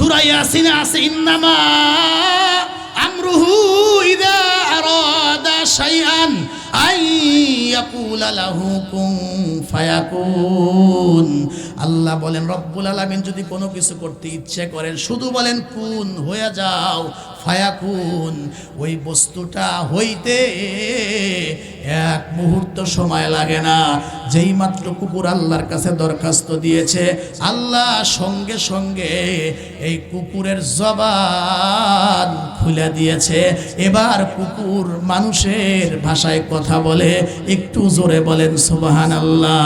সূরা ইয়াসিনে আছে ইন্নামা আমরুহু ইযা আরাদা শাইআন আই ইয়াকুলা লাহু কুন ফায়াকুন। আল্লাহ বলেন রব্বুল আলামিন যদি কোনো কিছু করতে ইচ্ছে করেন শুধু বলেন কুন, হয়ে যাও, ফায়াকুন। ওই বস্তুটা হইতে এক মুহূর্ত সময় লাগে না। যেই মাত্র কুকুর আল্লাহর কাছে দরখাস্ত দিয়েছে, আল্লাহ সঙ্গে সঙ্গে এই কুকুরের জবান খুলে দিয়েছে। এবার কুকুর মানুষের ভাষায় কথা বলে। একটু জোরে বলেন সুবহানাল্লাহ।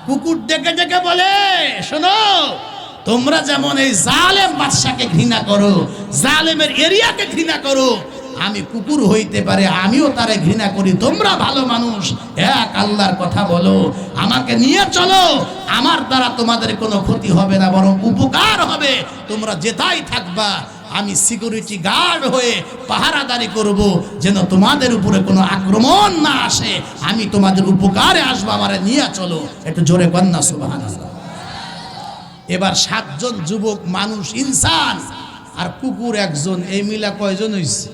কুকুর ডেকে ডেকে বলে, শোনো, তোমরা যেমন এই জালেম বাদশাকে ঘৃণা করো, জালেমের এরিয়াকে ঘৃণা করো, আমি কুকুর হইতে পারে আমিও তারে ঘৃণা করি। তোমরা ভালো মানুষ, এক আল্লাহর কথা বলো, আমাকে নিয়ে চলো, আমার দ্বারা তোমাদের কোনো ক্ষতি হবে না, বরং উপকার হবে। তোমরা যেথায় থাকবা আমি সিকিউরিটি গার্ড হয়ে পাহারাদারি করব, যেন তোমাদের উপরে কোনো আক্রমণ না আসে। আমি তোমাদের উপকারে আসবো, আমারে নিয়ে চলো। একটু জোরে কন্যা সুবহানাল্লাহ। এবার 7 জন যুবক মানুষ, ইনসান আর কুকুর একজন, এই মিলা কয়জন হইছে?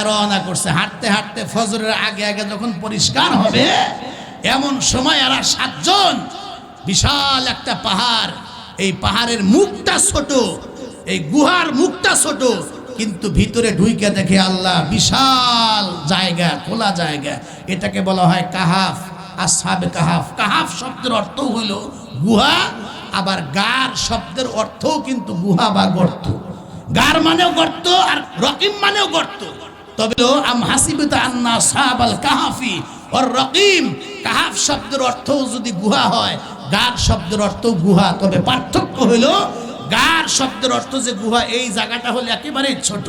রওনা করছে। হাঁটতে হাঁটতে ফজরের আগে আগে যখন পরিষ্কার হবে, এমন সময় এরা 7 জন, বিশাল একটা পাহাড়, এই পাহাড়ের মুখটা ছোট, এই গুহার মুখটা ছোট, কিন্তু ভিতরে ঢুইকে দেখে আল্লাহ বিশাল জায়গা, খোলা জায়গা। এটাকে বলা হয় কাহাফ, আসহাবে কাহাফ। কাহাফ শব্দের অর্থ হইল গুহা, আবার গার শব্দের অর্থও কিন্তু গুহা বা গর্ত। গার মানেও গর্ত আর রকিম মানেও গর্ত। তবে আম হাসিবতা আন্না আসহাবাল কাহাফি ওর রকিম, কাহাফ শব্দের অর্থও যদি গুহা হয়, গার শব্দের অর্থ গুহা। তবে পার্থক্য হইল গার শব্দের অর্থ যে গুহা, এই জায়গাটা হলো একেবারেই ছোট।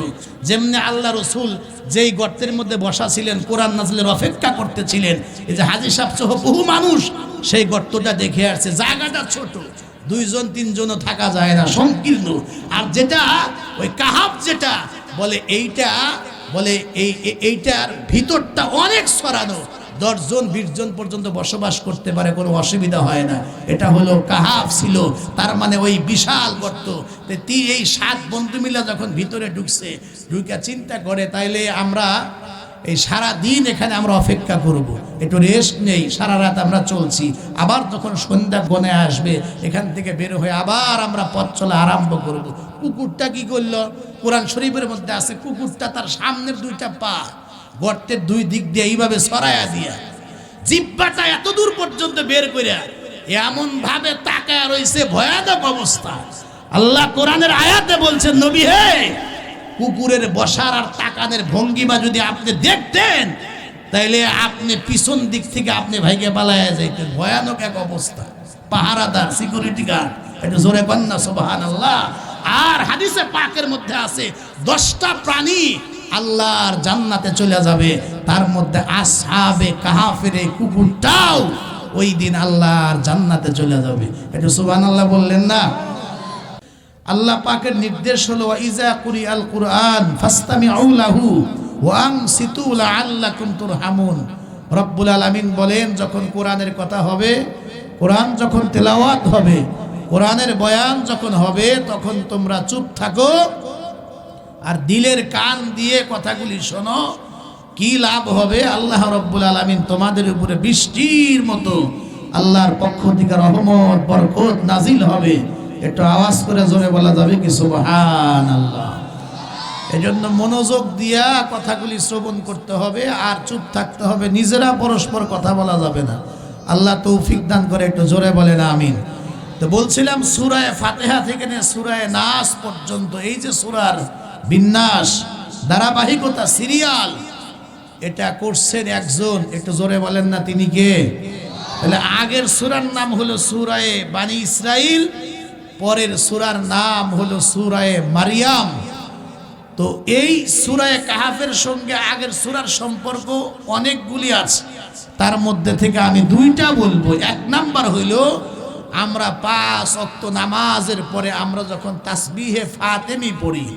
যেমনি আল্লাহ রসুল যেই গর্তের মধ্যে বসা ছিলেন, কোরআন নাযিলের অপেক্ষা করতেছিলেন, এই যে হাজী সাহেব সহ বহু মানুষ সেই গর্তটা দেখে আসছে। জায়গাটা ছোট, 2 জন 3 জনও থাকা যায় না, সংকীর্ণ। আর যেটা ওই কাহাফ যেটা বলে, এইটা বলে এইটার ভিতরটা অনেক ছড়ানো, 10 জন 20 জন পর্যন্ত বসবাস করতে পারে, কোনো অসুবিধা হয় না। এটা হলো কাহাফ ছিল, তার মানে ওই বিশাল গর্ত। এই 7 বন্ধু মিলে যখন ভিতরে ঢুকছে, ঢুকে চিন্তা করে তাইলে আমরা এই সারা দিন এখানে আমরা অপেক্ষা করব, একটু রেস্ট নেই, সারা রাত আমরা চলছি, আবার যখন সন্ধ্যা গনে আসবে এখান থেকে বের হয়ে আবার আমরা পথ চলা আরম্ভ করব। কুকুরটা কি করলো? কোরআন শরীফের মধ্যে আছে, কুকুরটা তার সামনের 2টা পা গর্তের 2 দিক দিয়ে এইভাবে ছড়াইয়া দিয়া জিহ্বাটা এত দূর পর্যন্ত বের করিয়া এমন ভাবে তাকায় রইছে, ভয়ানক অবস্থা। আল্লাহ কোরআনের আয়াতে বলছেন, নবী হে, কুকুরের বসার আর তাকানের ভঙ্গিমা যদি আপনি দেখতেন, তাইলে আপনি পিছন দিক থেকে আপনি ভাইকে পালাইয়া যাইতেন। ভয়ানক এক অবস্থা। পাহারাদার, সিকিউরিটি গার্ড, একটু জোরে কন্যা সুবহানাল্লাহ। আর হাদিসে পাকের মধ্যে আছে 10টা প্রাণী আল্লাহর জান্নাতে চলে যাবে, তার মধ্যে আসহাবে কাহাফের এই কুকুরটাও ওই দিন আল্লাহর জান্নাতে চলে যাবে। একটু সুবহানাল্লাহ বললেন না? আল্লাহ পাকের নির্দেশ হলো, ইজা কুরিআল কুরআন ফাসতামিউ লাহু ওয়া আনসিতু লাআল্লাকুম তুরহামুন। রব্বুল আলামিন বলেন, যখন কোরআনের কথা হবে, কোরআন যখন তেলাওয়াত হবে, কোরআনের বয়ান যখন হবে, তখন তোমরা চুপ থাকো আর দিলের কান দিয়ে কথাগুলি শোনো। কি লাভ হবে? আল্লাহ রব্বুল আলামিন তোমাদের উপরে বৃষ্টির মতো আল্লাহর পক্ষ থেকে রহমত বরকত নাজিল হবে। একটু আওয়াজ করে জোরে বলা যাবে কি সুবহানাল্লাহ? এজন্য মনোযোগ দিয়া কথাগুলি শ্রবণ করতে হবে আর চুপ থাকতে হবে, নিজেরা পরস্পর কথা বলা যাবে না। আল্লাহ তৌফিক দান করে, একটু জোরে বলেন আমিন। তো বলছিলাম সূরা ফাতিহা থেকে নিয়ে সূরা নাস পর্যন্ত এই যে সূরার বিন্যাস, ধারাবাহিকতা, সিরিয়াল, এটা করছেন একজন, একটু জোরে বলেন না তিনি কে? তাহলে আগের সূরার নাম হলো সূরা বানি ইসরাইল, পরের সূরার নাম হলো সূরা মারিয়াম। তো এই সূরা কাহাফের সঙ্গে আগের সূরার সম্পর্ক অনেকগুলি আছে, তার মধ্যে থেকে আমি 2টা বলবো। 1 নাম্বার হইল, আমরা 5 ওয়াক্ত নামাজের পরে আমরা যখন তাসবিহে ফাতেমি পড়ি,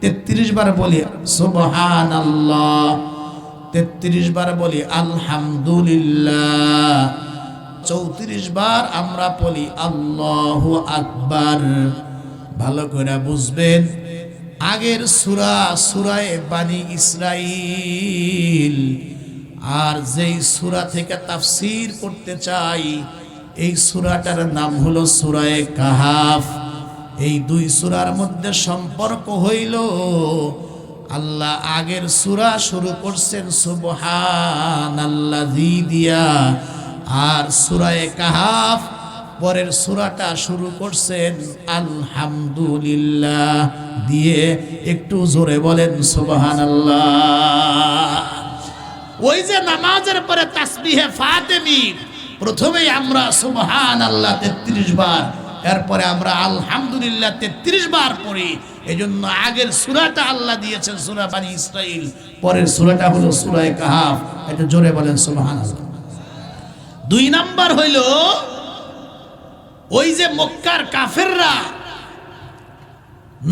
33 বার বলি সুবহানাল্লাহ, 33 বার বলি আলহামদুলিল্লাহ, 34 বার আমরা বলি আল্লাহু আকবার। ভালো করে বুঝবেন, আগের সূরা সূরায়ে বানি ইসরাইল, আর যেই সূরা থেকে তাফসীর করতে চাই এই সূরাটার নাম হলো সূরায়ে কাহাফ। এই দুই সূরার মধ্যে সম্পর্ক হইল, আল্লাহ আগের সূরা শুরু করছেন সুবহানাল্লাযী দিয়া, আর সূরায়ে কাহাফ পরের সূরাটা শুরু করছেন আলহামদুলিল্লাহ দিয়ে। একটু জোরে বলেন সুবহানাল্লাহ। ওই যে নামাজের পরে তাসবিহে ফাতেমি, প্রথমেই আমরা সুবহানাল্লাহ 33 বার, এরপরে আমরা আলহামদুলিল্লাহ 33 বার পড়ি। এজন্য আগের সূরাটা আল্লাহ দিয়েছেন সূরা বানি ইসরাইল, পরের সূরাটা হলো সূরায়ে কাহাফ। এটা জোরে বলেন সুবহানাল্লাহ। 2 নাম্বার হইল, ওই যে মক্কার কাফেররা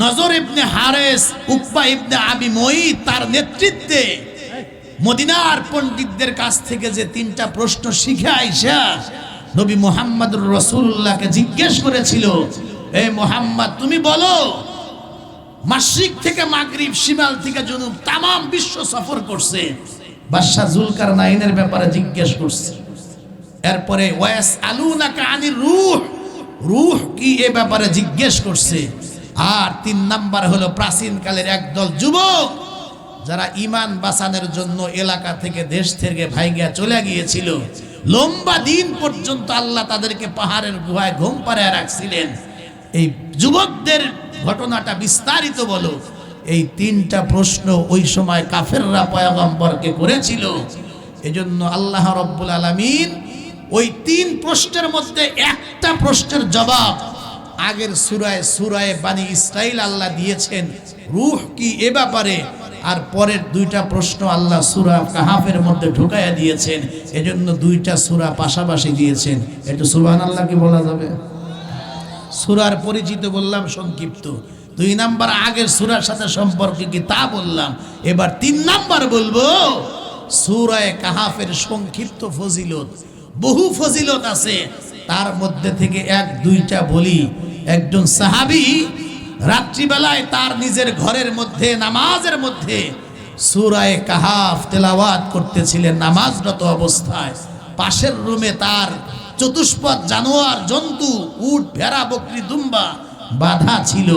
নজর ইবনে হারেস, উকবা ইবনে আবি মুঈত তার নেতৃত্বে মদিনার পণ্ডিতদের কাছ থেকে যে 3টা প্রশ্ন শিখে আইসা নবী মুহাম্মদুর রাসূলুল্লাহকে জিজ্ঞেস করেছিল, এ মুহাম্মদ তুমি বলো, মাশরিক থেকে মাগরিব, শিমাল থেকে জনুব তাম বিশ্ব সফর করছে, বাদশা জুলকারনাইনের ব্যাপারে জিজ্ঞেস করছে। এরপরে ওয়াসআলুনাকা আনির রূহ, রূহ কি এ ব্যাপারে জিজ্ঞেস করছে। আর 3 নাম্বার হলো প্রাচীনকালের একদল যুবক যারা ঈমান বাঁচানোর জন্য এলাকা থেকে, দেশ থেকে ভাইগা চলে গিয়েছিল, লম্বা দিন পর্যন্ত আল্লাহ তাদেরকে পাহাড়ের গুহায় ঘুম পাড়ায় রাখছিলেন। এই যুবকদের ঘটনাটা বিস্তারিত বলো। এই 3টা প্রশ্ন ওই সময় কাফেররা পয়গম্বরকে করেছিল। এজন্য আল্লাহ রাব্বুল আলামিন ওই 3 প্রশ্নের মধ্যে একটা প্রশ্নের জবাব আগের সূরায়ে বানি ইসরাইল আল্লাহ দিয়েছেন রূহ কি এ ব্যাপারে, আর পরের 2টা প্রশ্ন আল্লাহ সূরা কাহাফের মধ্যে ঢুকাইয়া দিয়েছেন। এজন্য 2টা সূরা পাশাপাশি দিয়েছেন। একটু সুবহানাল্লাহ কি বলা যাবে? সূরার পরিচিত বললাম সংক্ষিপ্ত, 2 নাম্বার আগের সূরার সাথে সম্পর্ক কি তা বললাম। এবার 3 নাম্বার বলবো সূরায়ে কাহাফের সংক্ষিপ্ত ফজিলত। বহু ফজিলত আছে, তার মধ্যে থেকে 1-2টা বলি। একজন সাহাবী রাত্রিবেলায় তার নিজের ঘরের মধ্যে নামাজের মধ্যে সূরায়ে কাহাফ তেলাওয়াত করতেছিলেন নামাজরত অবস্থায়। পাশের রুমে তার চতুষ্পদ জানোয়ার জন্তু, উট, ভেড়া, বকরি, দুম্বা বাধা ছিল,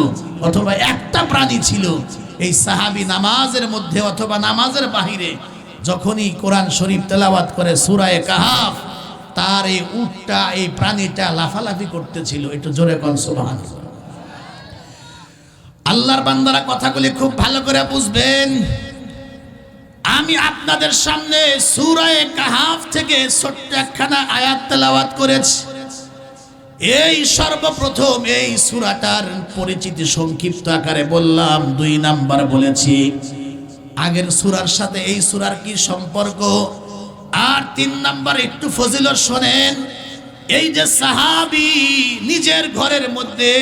অথবা একটা প্রাণী ছিল। এই সাহাবী নামাজের মধ্যে অথবা নামাজের বাহিরে যখনই কোরআন শরীফ তেলাওয়াত করে সূরায়ে কাহাফ, তার এই উটটা, এই প্রাণীটা লাফালাফি করতেছিল। একটু জোরে কোন সুবহানাল্লাহ। আল্লাহর বান্দারা কথাগুলি খুব ভালো করে বুঝবেন। আমি আপনাদের সামনে সূরায়ে কাহাফ থেকে ছোট্ট একখানা আয়াত তেলাওয়াত করেছি। এই সর্বপ্রথম এই সূরাটার পরিচিতি সংক্ষিপ্ত আকারে বললাম। 2 নাম্বার বলেছি আগের সূরার সাথে এই সূরার কি সম্পর্ক, আর 3 নাম্বার একটু ফজিলত শোনেন। এই যে সাহাবী নিজের ঘরের মধ্যে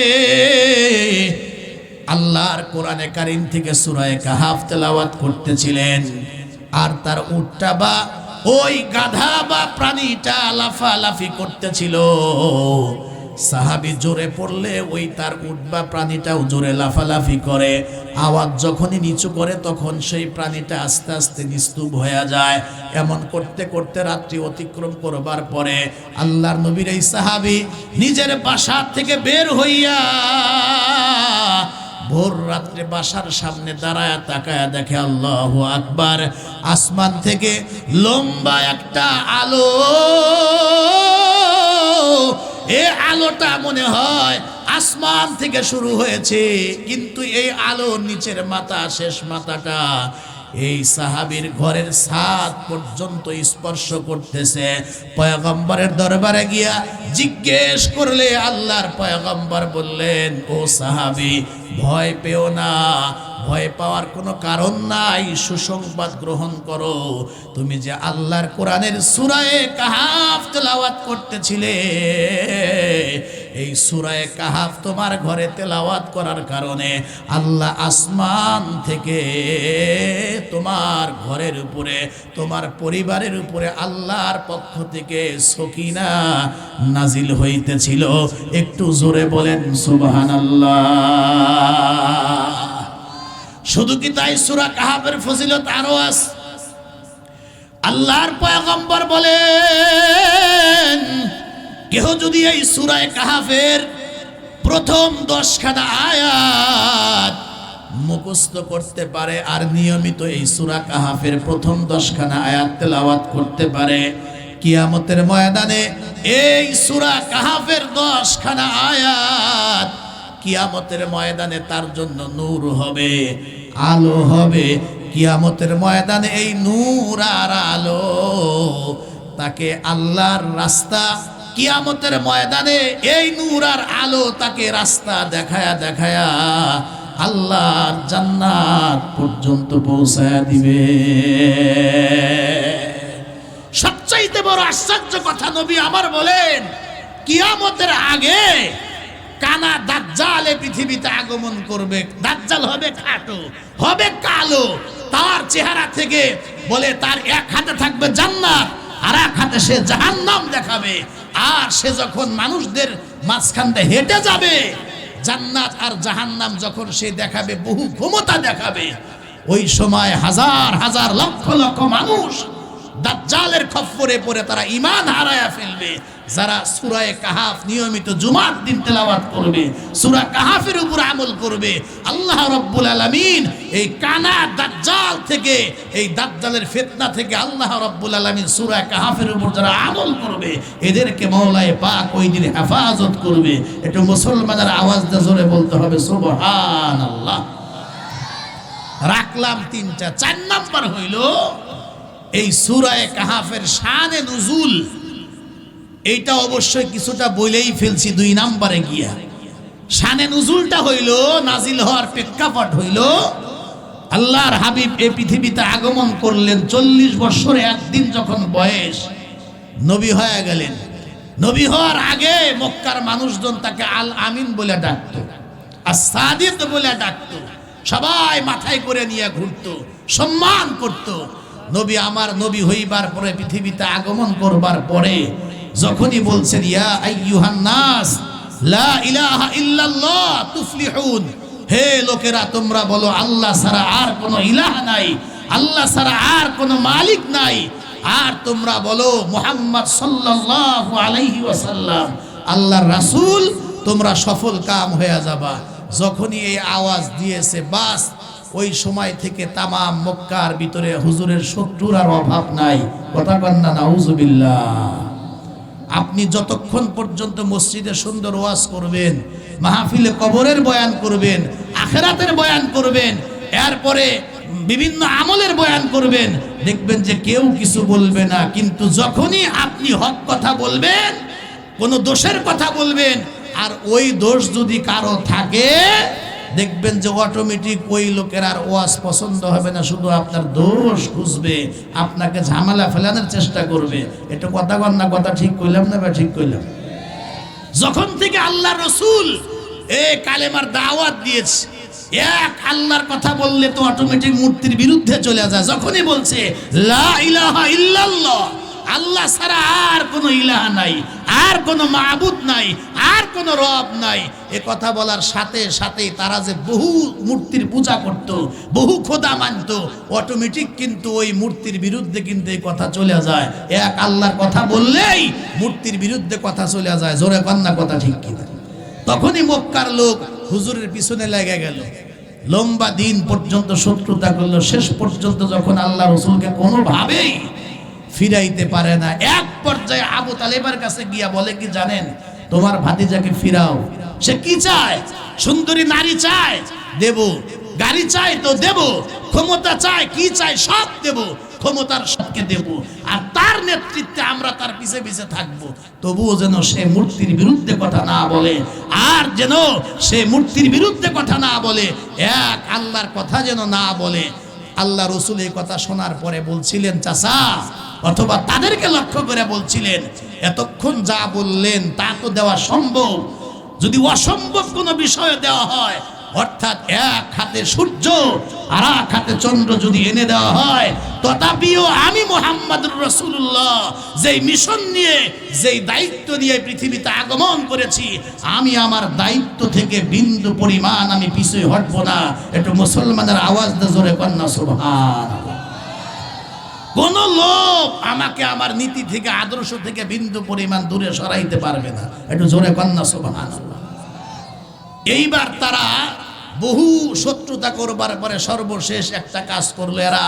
আল্লাহর কোরআনে কারীম থেকে সূরায়ে কাহাফ তেলাওয়াত করতেছিলেন, আর তার উটটা বা ওই গাধা বা প্রাণীটা লাফালাফি করতেছিল। সাহাবী জোরে পড়লে ওই তার উট বা প্রাণীটাও জোরে লাফালাফি করে। আওয়াজ যখনই নিচু করে তখন সেই প্রাণীটা আস্তে আস্তে নিস্তুপ হয়ে যায়। এমন করতে করতে রাত্রি অতিক্রম করবার পরে আল্লাহর নবীর এই সাহাবী নিজের বাসা থেকে বের হইয়া ভোর রাত্রে বাসার সামনে দাঁড়ায় তাকায় দেখে আল্লাহু আকবার, আসমান থেকে লম্বা একটা আলো। এই আলোটা মনে হয় আসমান থেকে শুরু হয়েছে, কিন্তু এই আলোর নিচের মাথা, শেষ মাথাটা এই সাহাবীর ঘরের ছাদ পর্যন্ত স্পর্শ করতেছে। পয়গম্বরের দরবারে গিয়া জিজ্ঞেস করলে আল্লাহর পয়গম্বর বললেন, ও সাহাবী ভয় পেও না, ভয় পাওয়ার কোনো কারণ নাই, সুসংবাদ গ্রহণ করো। তুমি যে আল্লাহর কোরআনের সূরা কাহাফ তেলাওয়াত করতেছিলে, এই সূরা কাহাফ তোমার ঘরে তেলাওয়াত করার কারণে আল্লাহ আসমান থেকে তোমার ঘরের উপরে, তোমার পরিবারের উপরে আল্লাহর পক্ষ থেকে সকিনা নাজিল হইতেছিল। একটু জোরে বলেন সুবহানাল্লাহ। শুধু কি তাই, সূরা কাহাফের ফজিলত আরো আছে। আল্লাহর পয়গম্বর বলেন, কেহ যদি এই সূরা কাহাফের প্রথম 10খানা আয়াত মুখস্থ করতে পারে আর নিয়মিত এই সূরা কাহাফের প্রথম 10খানা আয়াত তেলাওয়াত করতে পারে, কিয়ামতের ময়দানে এই সূরা কাহাফের 10খানা আয়াত কিয়ামতের ময়দানে তার জন্য নূর হবে, আলো হবে। কিয়ামতের ময়দানে এই নূর আর আলো তাকে আল্লাহর রাস্তা, কিয়ামতের ময়দানে এই নূর আর আলো তাকে রাস্তা দেখায়া দেখায়া আল্লাহর জান্নাত পর্যন্ত পৌঁছায়া দিবে। সবচাইতে বড় আশ্চর্য কথা নবী আমার বলেন, কিয়ামতের আগে কানা দাজ্জাল পৃথিবীতে আগমন করবে। দাজ্জাল হবে খাটো, হবে কালো, তার চেহারা থেকে বলে তার এক হাতে থাকবে জান্নাত আর এক হাতে সে জাহান্নাম দেখাবে। আর সে যখন মানুষদের মাঝখান দিয়ে হেঁটে যাবে, জান্নাত আর জাহান্নাম যখন সে দেখাবে, বহু ক্ষমতা দেখাবে, ওই সময় হাজার হাজার লক্ষ লক্ষ মানুষ দাজ্জালের খপ্পরে পড়ে তারা ঈমান হারায়া ফেলবে। যারা সূরা কাহাফ নিয়মিত জুমার দিন তেলাওয়াত করবে, সূরা কাহাফের উপর আমল করবে, আল্লাহ রাব্বুল আলামিন এই কানা দাজ্জাল থেকে, এই দাজ্জালের ফিতনা থেকে আল্লাহ রাব্বুল আলামিন সূরা কাহাফের উপর যারা আমল করবে এদেরকে মওলায়ে পাক ওই দিন হেফাজত করবে। একটু মুসলমানের আওয়াজ দিয়ে জোরে বলতে হবে সুবহানাল্লাহ। রাখলাম তিনটা। 4 নাম্বার হইল এই সূরা কাহাফের শানে নুজুল। এইটা অবশ্যই কিছুটা বলেই ফেলছি 2 নম্বরে গিয়া। শানে নুজুলটা হইল, নাজিল হওয়ার প্রেক্ষাপট হইল, আল্লাহর হাবিব এই পৃথিবীতে আগমন করলেন 40 বছর 1 দিন যখন বয়স, নবী হয়ে গেলেন। নবী হওয়ার আগে মক্কার মানুষজন তাকে আল আমিন বলে ডাকতো, as-সাদিক বলে ডাকতো, সবাই মাথায় করে নিয়ে ঘুরতো, সম্মান করত। নবী আমার নবী হইবার পরে, পৃথিবীতে আগমন করবার পরে যখনই বলছেন ইয়া আইয়ুহান নাস লা ইলাহা ইল্লাল্লাহ তুফলিহুন, হে লোকেরা তোমরা বলো আল্লাহ ছাড়া আর কোনো ইলাহ নাই, আল্লাহ ছাড়া আর কোনো মালিক নাই, আর তোমরা বলো মুহাম্মদ সাল্লাল্লাহু আলাইহি ওয়াসাল্লাম আল্লাহর রাসূল, তোমরা সফল কাম হয়ে যাবা। যখনই এই আওয়াজ দিয়েছে, বাস ওই সময় থেকে তামাম মক্কার ভিতরে হুজুরের শত্রুর আর অভাব নাই। কথা কন না নাউজুবিল্লাহ। আপনি যতক্ষণ পর্যন্ত মসজিদে সুন্দর ওয়াজ করবেন, মাহফিলে কবরের বয়ান করবেন, আখিরাতের বয়ান করবেন, এরপরে বিভিন্ন আমলের বয়ান করবেন, দেখবেন যে কেউ কিছু বলবে না। কিন্তু যখনই আপনি হক কথা বলবেন, কোনো দোষের কথা বলবেন, আর ওই দোষ যদি কারো থাকে, দেখবেন যে অটোমেটিক ওই লোকের আর ওয়াজ পছন্দ হবে না, শুধু আপনার দোষ খুঁজবে, আপনাকে ঝামেলা ফেলানোর চেষ্টা করবে। এটা কথা কন না, কথা ঠিক কইলাম না বা ঠিক কইলাম? যখন থেকে আল্লাহ রসুল কালেমার দাওয়াত দিয়েছে, এক আল্লাহর কথা বললে তো অটোমেটিক মূর্তির বিরুদ্ধে চলে যায়। যখনই বলছে লা ইলাহা ইল্লাল্লাহ, আল্লাহ ছাড়া আর কোনো ইলাহ নাই, আর কোনো মাবুদ নাই, আর কোনো রব নাই, এ কথা বলার সাথে সাথেই তারা যে বহু মূর্তির পূজা করত, বহু খোদা মানত, অটোমেটিক কিন্তু ওই মূর্তির বিরুদ্ধে কিন্তু এই কথা চলে যায়। এক আল্লাহর কথা বললেই মূর্তির বিরুদ্ধে কথা চলে যায়। জোরে কন্যা কথা ঠিক কিনা? তখনই মক্কার লোক হুজুরের পিছনে লেগে গেল, লম্বা দিন পর্যন্ত শত্রুতা করলো। শেষ পর্যন্ত যখন আল্লাহ রসুলকে কোনোভাবেই ফিরাইতে পারে না, এক পর্যায়ে আবু তালেবের কাছে গিয়া বলে কি জানেন, তোমার ভাতিজাকে ফিরাও। সে কি চায়? সুন্দরী নারী চায়, দেব। গাড়ি চায় তো দেব। ক্ষমতা চায়, কি চায় সব দেব, ক্ষমতার সবকে দেব, আর তার নেতৃত্বে আমরা তার পিছে পিছে থাকবো। তবুও যেন সে মূর্তির বিরুদ্ধে কথা না বলে, আর যেন সে মূর্তির বিরুদ্ধে কথা না বলে, এক আল্লাহর কথা যেন না বলে। আল্লাহ রসুল এই কথা শোনার পরে বলছিলেন, চাচা, অথবা তাদেরকে লক্ষ্য করে বলছিলেন, এতক্ষণ যা বললেন তা তো দেওয়া সম্ভব, যদি অসম্ভব কোনো বিষয় দেওয়া হয়, অর্থাৎ এক হাতে সূর্য আর এক হাতে চন্দ্র যদি এনে দেওয়া হয়, তথাপিও আমি মুহাম্মদুর রাসূলুল্লাহ যেই মিশন নিয়ে, যেই দায়িত্ব নিয়ে পৃথিবীতে আগমন করেছি, আমি আমার দায়িত্ব থেকে বিন্দু পরিমাণ আমি পিছুই হটবো না। একটু মুসলমানের আওয়াজ দিয়ে জোরে কন্যা সুবহানাল্লাহ। কোন লোক আমাকে আমার নীতি থেকে, আদর্শ থেকে বিন্দু পরিমাণ দূরে সরাইতে পারবে না। একটু জোরে কন্যা সুবহানাল্লাহ। এইবার তারা বহু শত্রুতা করবার পরে সর্বশেষ একটা কাজ করলো এরা।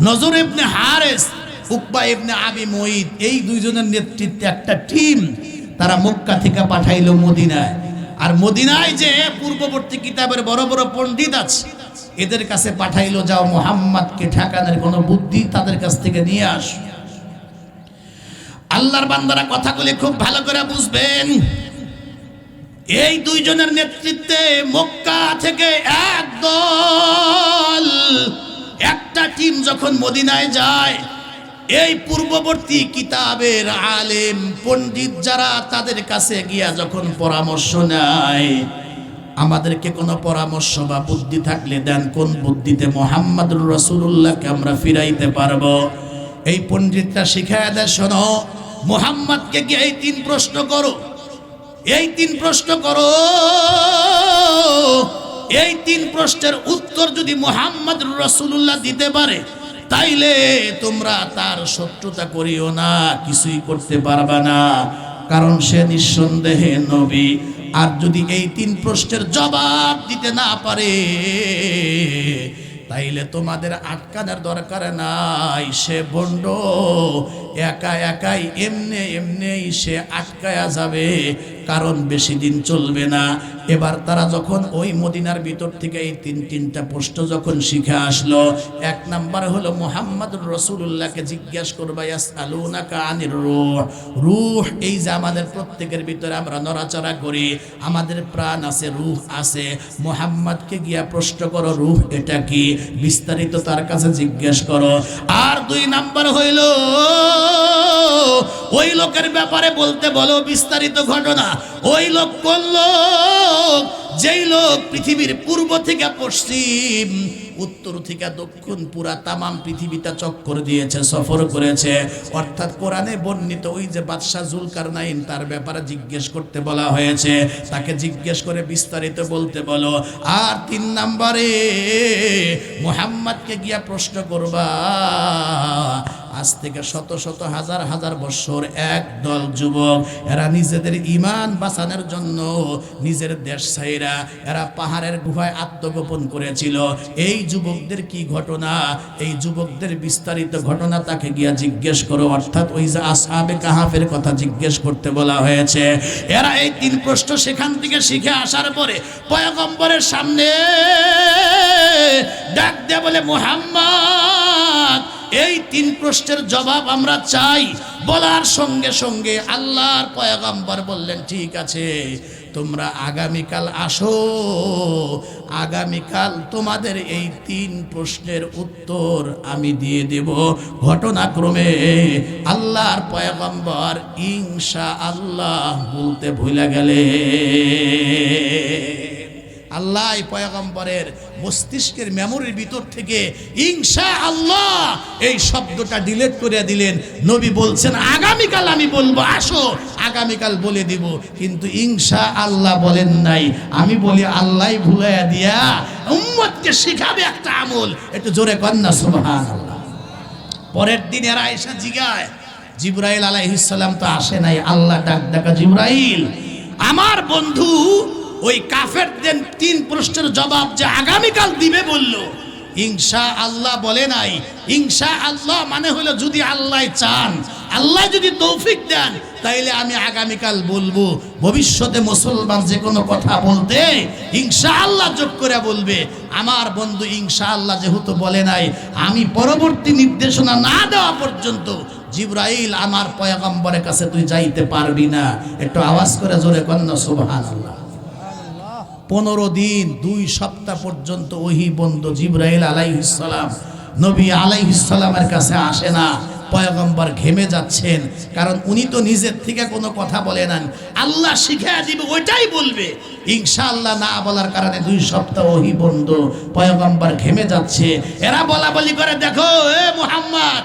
নজর ইবনে হারেস, উকবা ইবনে আবি মুঈত, এই দুইজনের নেতৃত্বে একটা টিম তারা মক্কা থেকে পাঠাইলো মদিনায়। আর মদিনায় যে পূর্ববর্তী কিতাবের বড় বড় পণ্ডিত আছে, এদের কাছে পাঠাইলো, যাও মুহাম্মদকে ঠেকানোর কোনো বুদ্ধি তাদের কাছ থেকে নিয়ে আস। আল্লাহর বান্দারা কথাগুলি খুব ভালো করে বুঝবেন। এই দুইজনের নেতৃত্বে মক্কা থেকে একদল, একটা টিম যখন মদিনায় যায়, এই পূর্ববর্তী কিতাবের আলেম পণ্ডিত যারা, তাদের কাছে গিয়া যখন পরামর্শ নেয়, আমাদেরকে কোনো পরামর্শ বা বুদ্ধি থাকলে দেন, কোন বুদ্ধিতে মুহাম্মদুর রাসূলুল্লাহকে আমরা ফিরাইতে পারবো। এই পণ্ডিতরা শিখায় দেয়, শোনো, মুহাম্মদকে গিয়ে এই তিন প্রশ্ন করো, এই তিন প্রশ্ন করো, এই তিন প্রশ্নের উত্তর যদি মুহাম্মদ রাসূলুল্লাহ দিতে পারে, তাইলে তোমরা তার শত্রুতা করিও না, কিছুই করতে পারবা না, কারণ সে নিঃসন্দেহে নবী। আর যদি এই তিন প্রশ্নের জবাব দিতে না পারে, তাইলে তোমাদের আটকানোর দরকার নাই, সে ভণ্ড, একা একাই এমনি এমনি সে আটকায়া যাবে, কারণ বেশি দিন চলবে না। এবার তারা যখন ওই মদিনার ভিতর থেকে এই তিনটা প্রশ্ন যখন শিখে আসলো, এক নাম্বার হলো মুহাম্মদুর রাসূলুল্লাহকে জিজ্ঞাসা করবা, ইয়াসআলুনাকা আনির রূহ, রূহ এই যে আমাদের প্রত্যেকের ভিতরে আমরা নড়াচড়া করি, আমাদের প্রাণ আছে, রূহ আছে, মুহাম্মদকে গিয়া প্রশ্ন করো, রূহ এটা কি, বিস্তারিত তার কাছে জিজ্ঞেস করো। আর দুই নাম্বার হইল, ওই লোকের ব্যাপারে বলতে বলো বিস্তারিত ঘটনা। ওই লোক কোন লোক? যেই লোক পৃথিবীর পূর্ব থেকে পশ্চিম, উত্তর থেকে দক্ষিণ, পুরা তামাম পৃথিবীটা চক্কর দিয়েছে, সফর করেছে। অর্থাৎ কোরআনে বর্ণিত ওই যে বাদশাহ জুলকারনাইন, তার ব্যাপারে জিজ্ঞেস করতে বলা হয়েছে, তাকে জিজ্ঞেস করে বিস্তারিত বলতে বলো। আর তিন নম্বরে মুহাম্মদকে গিয়া প্রশ্ন করবা, আজ থেকে শত শত হাজার হাজার বছর একদল যুবক, এরা নিজেদের ঈমান বাঁচানোর জন্য নিজের দেশ ছাইরা এরা পাহাড়ের গুহায় আত্মগোপন করেছিল। এই যুবকদের কি ঘটনা, এই যুবকদের বিস্তারিত ঘটনা তাকে গিয়া জিজ্ঞেস করো। অর্থাৎ ওই যে আসহাবে কাহাফের কথা জিজ্ঞেস করতে বলা হয়েছে। এরা এই তিন প্রশ্ন সেখান থেকে শিখে আসার পরে পয়গম্বরের সামনে ডাক দিয়ে বলে, মুহাম্মদ, এই তিন প্রশ্নের জবাব আমরা চাই। বলার সঙ্গে সঙ্গে আল্লাহর পয়গম্বর বললেন, ঠিক আছে, তোমরা আগামীকাল আসো, আগামীকাল তোমাদের এই তিন প্রশ্নের উত্তর আমি দিয়ে দেব। ঘটনাক্রমে আল্লাহর পয়গম্বর ইনশাআল্লাহ বলতে ভুলে গেলে। আল্লাহ পয়গম্বরের মস্তিষ্কের মেমোরির ভিতর থেকে ইনশাআল্লাহ এই শব্দটা ডিলিট করে দিলেন। নবী বলছেন, আগামীকাল আমি বলবো, আসো, আগামীকাল বলে দিব, কিন্তু ইনশাআল্লাহ বলেন নাই। আমি বলি, আল্লাহ ভুলাইয়া দিয়া উম্মতকে শিখাবে একটা আমল। একটু জোরে কন্যা সুবহানাল্লাহ। পরের দিন এরা এসে জিগায়, জিবরাইল আলাইহিস সালাম তো আসে নাই। আল্লাহ ডাক ডাকা, জিবরাইল, আমার বন্ধু ওই কাফেরদের তিন প্রশ্নের জবাব যে আগামীকাল দিবে বলল, ইনশাআল্লাহ বলে নাই। ইনশাআল্লাহ মানে হলো যদি আল্লাহ চান, আল্লাহ যদি তৌফিক দেন তাইলে আমি আগামীকাল বলবো। ভবিষ্যতে মুসলমান যে কোনো কথা বলতে ইনশাআল্লাহ যোগ করে বলবে। আমার বন্ধু ইনশাআল্লাহ যেহেতু বলে নাই, আমি পরবর্তী নির্দেশনা না দেওয়া পর্যন্ত জিবরাইল আমার পয়গম্বরের কাছে তুই যাইতে পারবি না। একটু আওয়াজ করে জোরে কন্যা সুবহানাল্লাহ। 15 দিন 2 সপ্তাহ পর্যন্ত ওহি বন্ধ জিবরাইল আলাইহিস সালাম নবী আলাইহিস সালামের কাছে আসে না। পয়গম্বর ঘেমে যাচ্ছেন, কারণ উনি তো নিজের থেকে কোনো কথা বলে না, আল্লাহ শিখিয়ে দিবে ওইটাই বলবে। ইনশাআল্লাহ না বলার কারণে 2 সপ্তাহ ওহি বন্ধ, পয়গম্বর ঘেমে যাচ্ছে। এরা বলা বলি করে, দেখো এ মুহাম্মদ,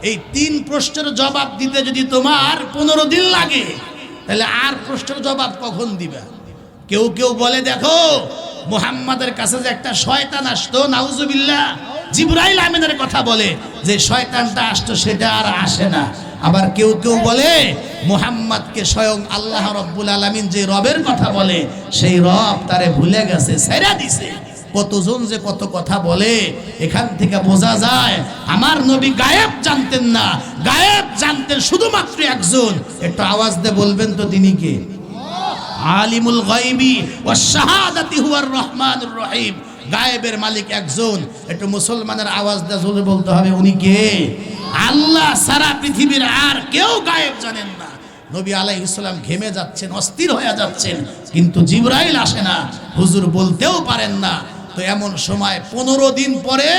এই 3 প্রশ্নের জবাব দিতে যদি তোমার 15 দিন লাগে, তাহলে আর প্রশ্নের জবাব কখন দিবে? কেউ কেউ বলে, দেখো মুহাম্মাদের কাছে যে একটা শয়তান আসতো, নাউজুবিল্লাহ, জিবরাইল আমিনের কথা বলে যে শয়তানটা আসতো সেটা আর আসে না। আবার কেউ কেউ বলে মুহাম্মদকে স্বয়ং আল্লাহ রব্বুল আলামিন যে রবের কথা বলে সেই রব তারে ভুলে গেছে, ছেড়ে দিছে। কতজন যে কত কথা বলে, এখান থেকে বোঝা যায় আমার নবী গায়েব জানতেন না। গায়েব জানতেন শুধুমাত্র একজন। একটু আওয়াজ দিয়ে বলবেন তো তিনি কে? আলিমুল গায়বি ওয়াস শাহাদাতি হুয়ার রহমানুর রহিম। গায়েবের মালিক একজন। একটু মুসলমানের আওয়াজ দিয়ে জোরে বলতে হবে, উনি কে? আল্লাহ। সারা পৃথিবীর আর কেউ গায়েব জানেন না। নবী আলাইহিস সালাম ঘেমে যাচ্ছেন, অস্থির হয়ে যাচ্ছেন, কিন্তু জিবরাইল আসে না, হুজুর বলতেও পারেন না। তো এমন সময় 15 দিন পরে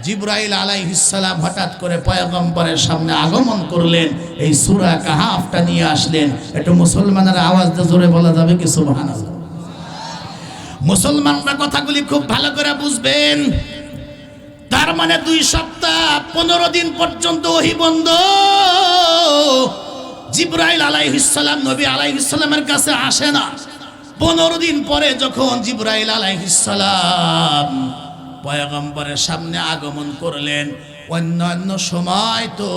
জিবরাইল আলাইহিস সালাম হঠাৎ করে পয়গম্বরের সামনে আগমন করলেন, এই সূরা কাহাফটা নিয়ে আসলেন। একটু মুসলমানের আওয়াজ দিয়ে জোরে বলা যাবে কি সুবহানাল্লাহ? মুসলমানরা কথাগুলি খুব ভালো করে বুঝবেন। তার মানে 2 সপ্তাহ 15 দিন পর্যন্ত ওহী বন্ধ। জিবরাইল আলাইহিস সালাম নবী আলাইহিস সালামের কাছে আসে না। 15 দিন পরে যখন জিবরাইল আলাইহিস সালাম পয়গম্বরের সামনে আগমন করলেন, অন্যান্য সময় তো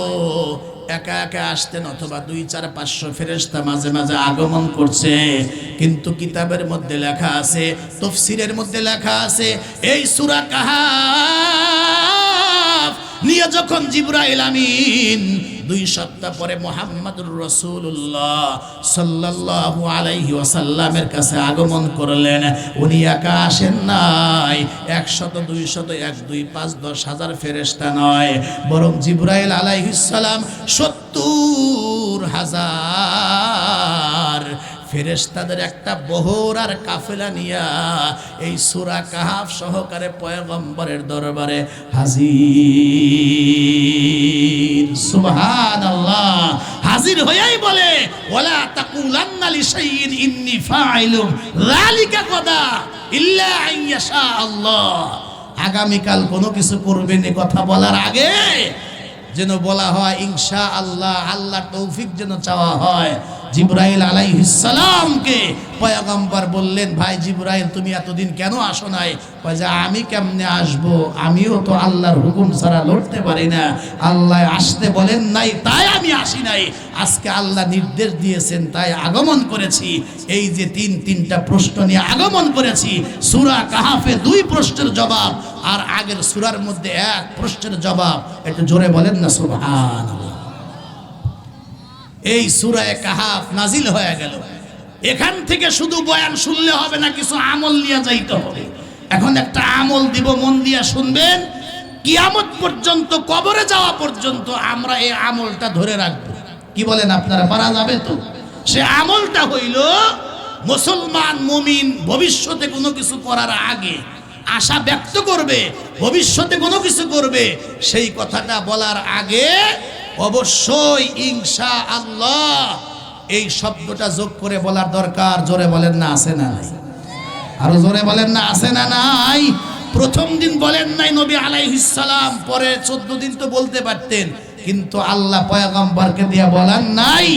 একা একা আসতেন, অথবা 2-4-500 ফেরেশতা মাঝে মাঝে আগমন করছে। কিন্তু কিতাবের মধ্যে লেখা আছে, তাফসীরের মধ্যে লেখা আছে, এই সূরা কাহাফ নিয়ে যখন জিবরাইল আমিন 2 সপ্তাহ পরে মুহাম্মদুর রাসূলুল্লাহ সাল্লাল্লাহু আলাইহি ওয়াসাল্লামের কাছে আগমন করলেন, উনি একা আসেন নাই। 100, 200, 1, 2, 5, 10,000 ফেরেশতা নয়, বরং জিবরাইল আলাইহিস সালাম 70,000 ফেরেশতাদের একটা বহর আর কাফেলা নিয়া এই সূরা কাহাফ সহকারে পয়গম্বরের দরবারে হাজির। সুবহানাল্লাহ। হাজির হয়েই বলে, ওয়ালা তাকুলান্না লিশাইইন ইন্নী ফাইলুন যালিকা গাদা ইল্লা আইয়াশা আল্লাহ। আগামীকাল কোনো কিছু করবেন এ কথা বলার আগে যেন বলা হয় ইনশাআল্লাহ, আল্লাহ তৌফিক যেন চাওয়া হয়। জিবরাইল আলাইহিস সালামকে পয়গম্বর বললেন, ভাই জিবরাইল তুমি এতদিন কেন আসো নাই? কয় যে আমি কেমনে আসবো, আমিও তো আল্লাহর হুকুম ছাড়া লড়তে পারি না। আল্লাহ আসতে বলেন নাই তাই আমি আসি নাই, আজকে আল্লাহ নির্দেশ দিয়েছেন তাই আগমন করেছি। এই যে 3টা প্রশ্ন নিয়ে আগমন করেছি, সূরা কাহাফে 2 প্রশ্নের জবাব, আর আগের সূরার মধ্যে 1 প্রশ্নের জবাব। একটু জোরে বলেন না সুবহানাল্লাহ। এই সূরা কাহাফ নাজিল হয়ে গেল। এখান থেকে শুধু বয়ান শুনলে হবে না, কিছু আমল নিয়ে যাইতে হবে। এখন একটা আমল দিব, মন দিয়ে শুনবেন। কিয়ামত পর্যন্ত, কবরে যাওয়া পর্যন্ত আমরা এই আমলটা ধরে রাখবো। কি বলেন আপনারা? পারা যাবে তো? সে আমলটা হইল, মুসলমান মুমিন ভবিষ্যতে কোনো কিছু করার আগে আশা ব্যক্ত করবে, ভবিষ্যতে কোনো কিছু করবে, সেই কথাটা বলার আগে অবশ্যই ইনশাআল্লাহ এই শব্দটা যোগ করে বলার দরকার। জোরে বলেন না আছে না নাই? আরো জোরে বলেন না আছে না নাই? প্রথম দিন বলেন নাই নবী আলাইহিস সালাম, পরে 14 দিন তো বলতে পারতেন, কিন্তু আল্লাহ পয়গম্বরকে দিয়ে বলেন নাই।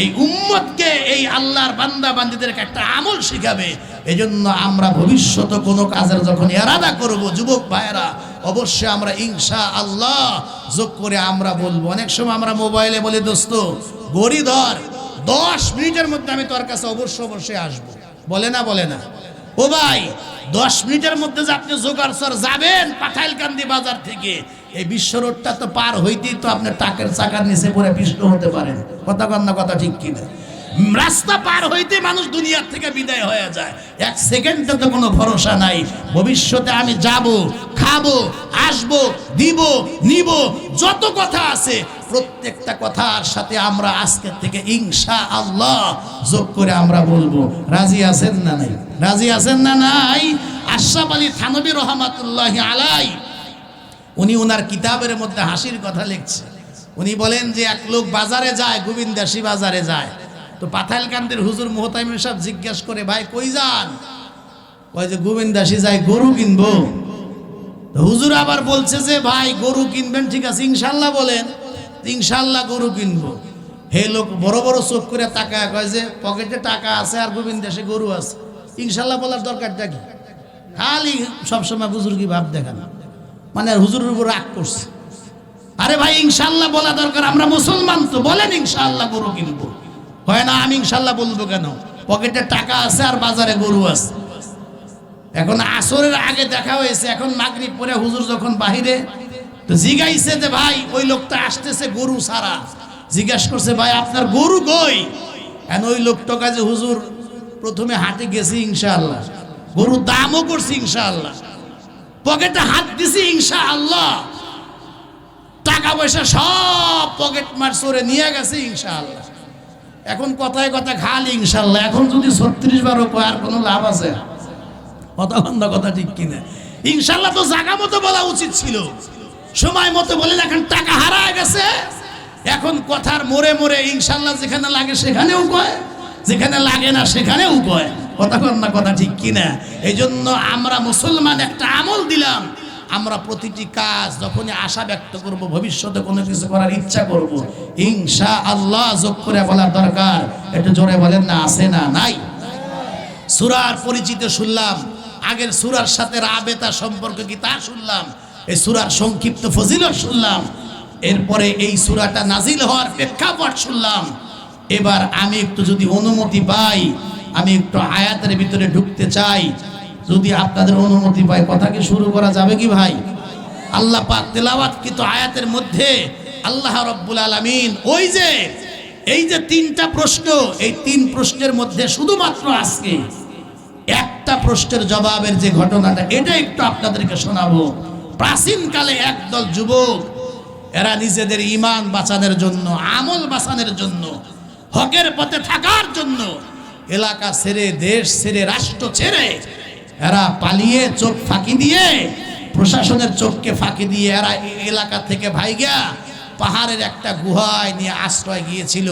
এই উম্মতকে, এই আল্লাহর বান্দা বান্দীদেরকে একটা আমল শিখাবে। এজন্য আমরা ভবিষ্যতে কোনো কাজের যখন ইরাদা করব, যুবক ভাইরা, অবশ্যই আমরা ইনশাআল্লাহ যোগ করে আমরা বলবো। অনেক সময় আমরা মোবাইলে বলি, দোস্ত গড়ি ধর, 10 মিনিটের মধ্যে আমি তোর কাছে অবশ্যই আসবো, বলে না? বলে না? ও ভাই, 10 মিনিটের মধ্যে যে আপনি জোগাড় যাবেন পাথাইলকান্দি বাজার থেকে, এই বিশ্ব রোডটা তো পার হইতেই তো আপনার টাকের চাকার নিচে পড়ে পিষ্ট হতে পারেন। কথা কন না, কথা ঠিক কিনা? রাস্তা পার হইতে মানুষ দুনিয়ার থেকে বিদায় হয়ে যায়, এক সেকেন্ডে তো কোনো ভরসা নাই। ভবিষ্যতে আমি যাব, খাবো, আসবো, দিব, নিব, যত কথা আছে প্রত্যেকটা কথার সাথে আমরা আজকের থেকে ইনশাআল্লাহ যোগ করে আমরা বলবো। রাজি আছেন না নাই? রাজি আছেন না নাই? আশরাফ আলী থানভী রহমাতুল্লাহি আলাইহি উনি ওনার কিতাবের মধ্যে হাসির কথা লিখছে। উনি বলেন যে এক লোক বাজারে যায়, গোবিন্দাসী বাজারে যায়, তো পাথালকান্দির হুজুর মোহতামিম সাহেব জিজ্ঞাসা করে, ভাই কই যান? কয় যে গোবিন্দাসী যাই, গরু কিনবো। তো হুজুর আবার বলছে যে ভাই গরু কিনবেন, ঠিক আছে ইনশাল্লাহ বলেন। ইনশাল্লাহ গরু কিনবো। হে লোক বড় বড় চোখ করে তাকায়, কয় যে পকেটে টাকা আছে আর গোবিন্দাসে গরু আছে, ইনশাল্লাহ বলার দরকারটা কি? খালি সবসময় বুজুর্গি ভাব দেখান, মানে হুজুরের উপর রাগ করছে। আরে ভাই ইনশাল্লাহ বলা দরকার, আমরা মুসলমান তো, বলেন ইনশাল্লাহ গরু কিনবো। হয় না, আমি ইনশাল্লাহ বলবো কেন? পকেটে টাকা আছে আর বাজারে গরু আছে। এখন আসরের আগে দেখা হয়েছে, এখন মাগরিব পরে হুজুর যখন বাহিরে, তো জিগাইছে যে ভাই ওই লোকটা আসতেছে গরু ছাড়া। জিজ্ঞাস করছে ভাই আপনার গরু কই? এখন ওই লোকটা কাজে হুজুর প্রথমে হাটে গেছি ইনশাআল্লাহ, গরুর দামও করছি ইনশাআল্লাহ, পকেটে হাত দিছি ইনশাআল্লাহ, টাকা পয়সা সব পকেট মার চোরে নিয়ে গেছে ইনশাআল্লাহ। এখন কথায় কথা খালি ইনশাআল্লাহ। এখন যদি 36 বারও কয় আর কোনো লাভ আছে? কথা বন্ধ, কথা ঠিক কিনা? ইনশাআল্লাহ তো জায়গা মতো বলা উচিত ছিল, সময় মতো বলেন। এখন টাকা হারায় গেছে, এখন কথার মোড়ে মোড়ে ইনশাআল্লাহ যেখানে লাগে সেখানেও কয়, যেখানে লাগে না সেখানেও কয়। কথা বন্ধ, কথা ঠিক কিনা? এই জন্য আমরা মুসলমান একটা আমল দিলাম, আমরা প্রতিটি কাজ যখনই আশা ব্যক্ত করব, ভবিষ্যতে কোনো কিছু করার ইচ্ছা করব, ইনশাআল্লাহ যোগ করে বলার দরকার। একটু জোরে বলেন না, আছে না নাই? সূরার পরিচিত শুনলাম, আগের সূরার সাথে রাবেতা সম্পর্ক কি তা শুনলাম, এই সূরার সংক্ষিপ্ত ফজিলত শুনলাম, এরপরে এই সূরাটা নাজিল হওয়ার প্রেক্ষাপট শুনলাম। এবার আমি একটু যদি অনুমতি পাই, আমি একটু আয়াতের ভিতরে ঢুকতে চাই। যদি আপনাদের অনুমতি পাই, কথা কি শুরু করা যাবে কি ভাই? আল্লাহ পাক তেলাওয়াতকৃত আয়াতের মধ্যে আল্লাহ রাব্বুল আলামিন এই যে 3টা প্রশ্ন, এই 3 প্রশ্নের মধ্যে শুধুমাত্র আজকে একটা প্রশ্নের জবাবের যে ঘটনাটা, এটা একটু আপনাদেরকে শোনাবো। প্রাচীনকালে একদল যুবক, এরা নিজেদের ঈমান বাঁচানোর জন্য, আমল বাঁচানোর জন্য, হকের পথে থাকার জন্য এলাকা ছেড়ে, দেশ ছেড়ে, রাষ্ট্র ছেড়ে এরা পালিয়ে, চোখ ফাঁকি দিয়ে, প্রশাসনের চোখকে ফাঁকি দিয়ে এরা এলাকা থেকে ভাইগা পাহাড়ের একটা গুহায় নিয়ে আশ্রয় গিয়েছিল।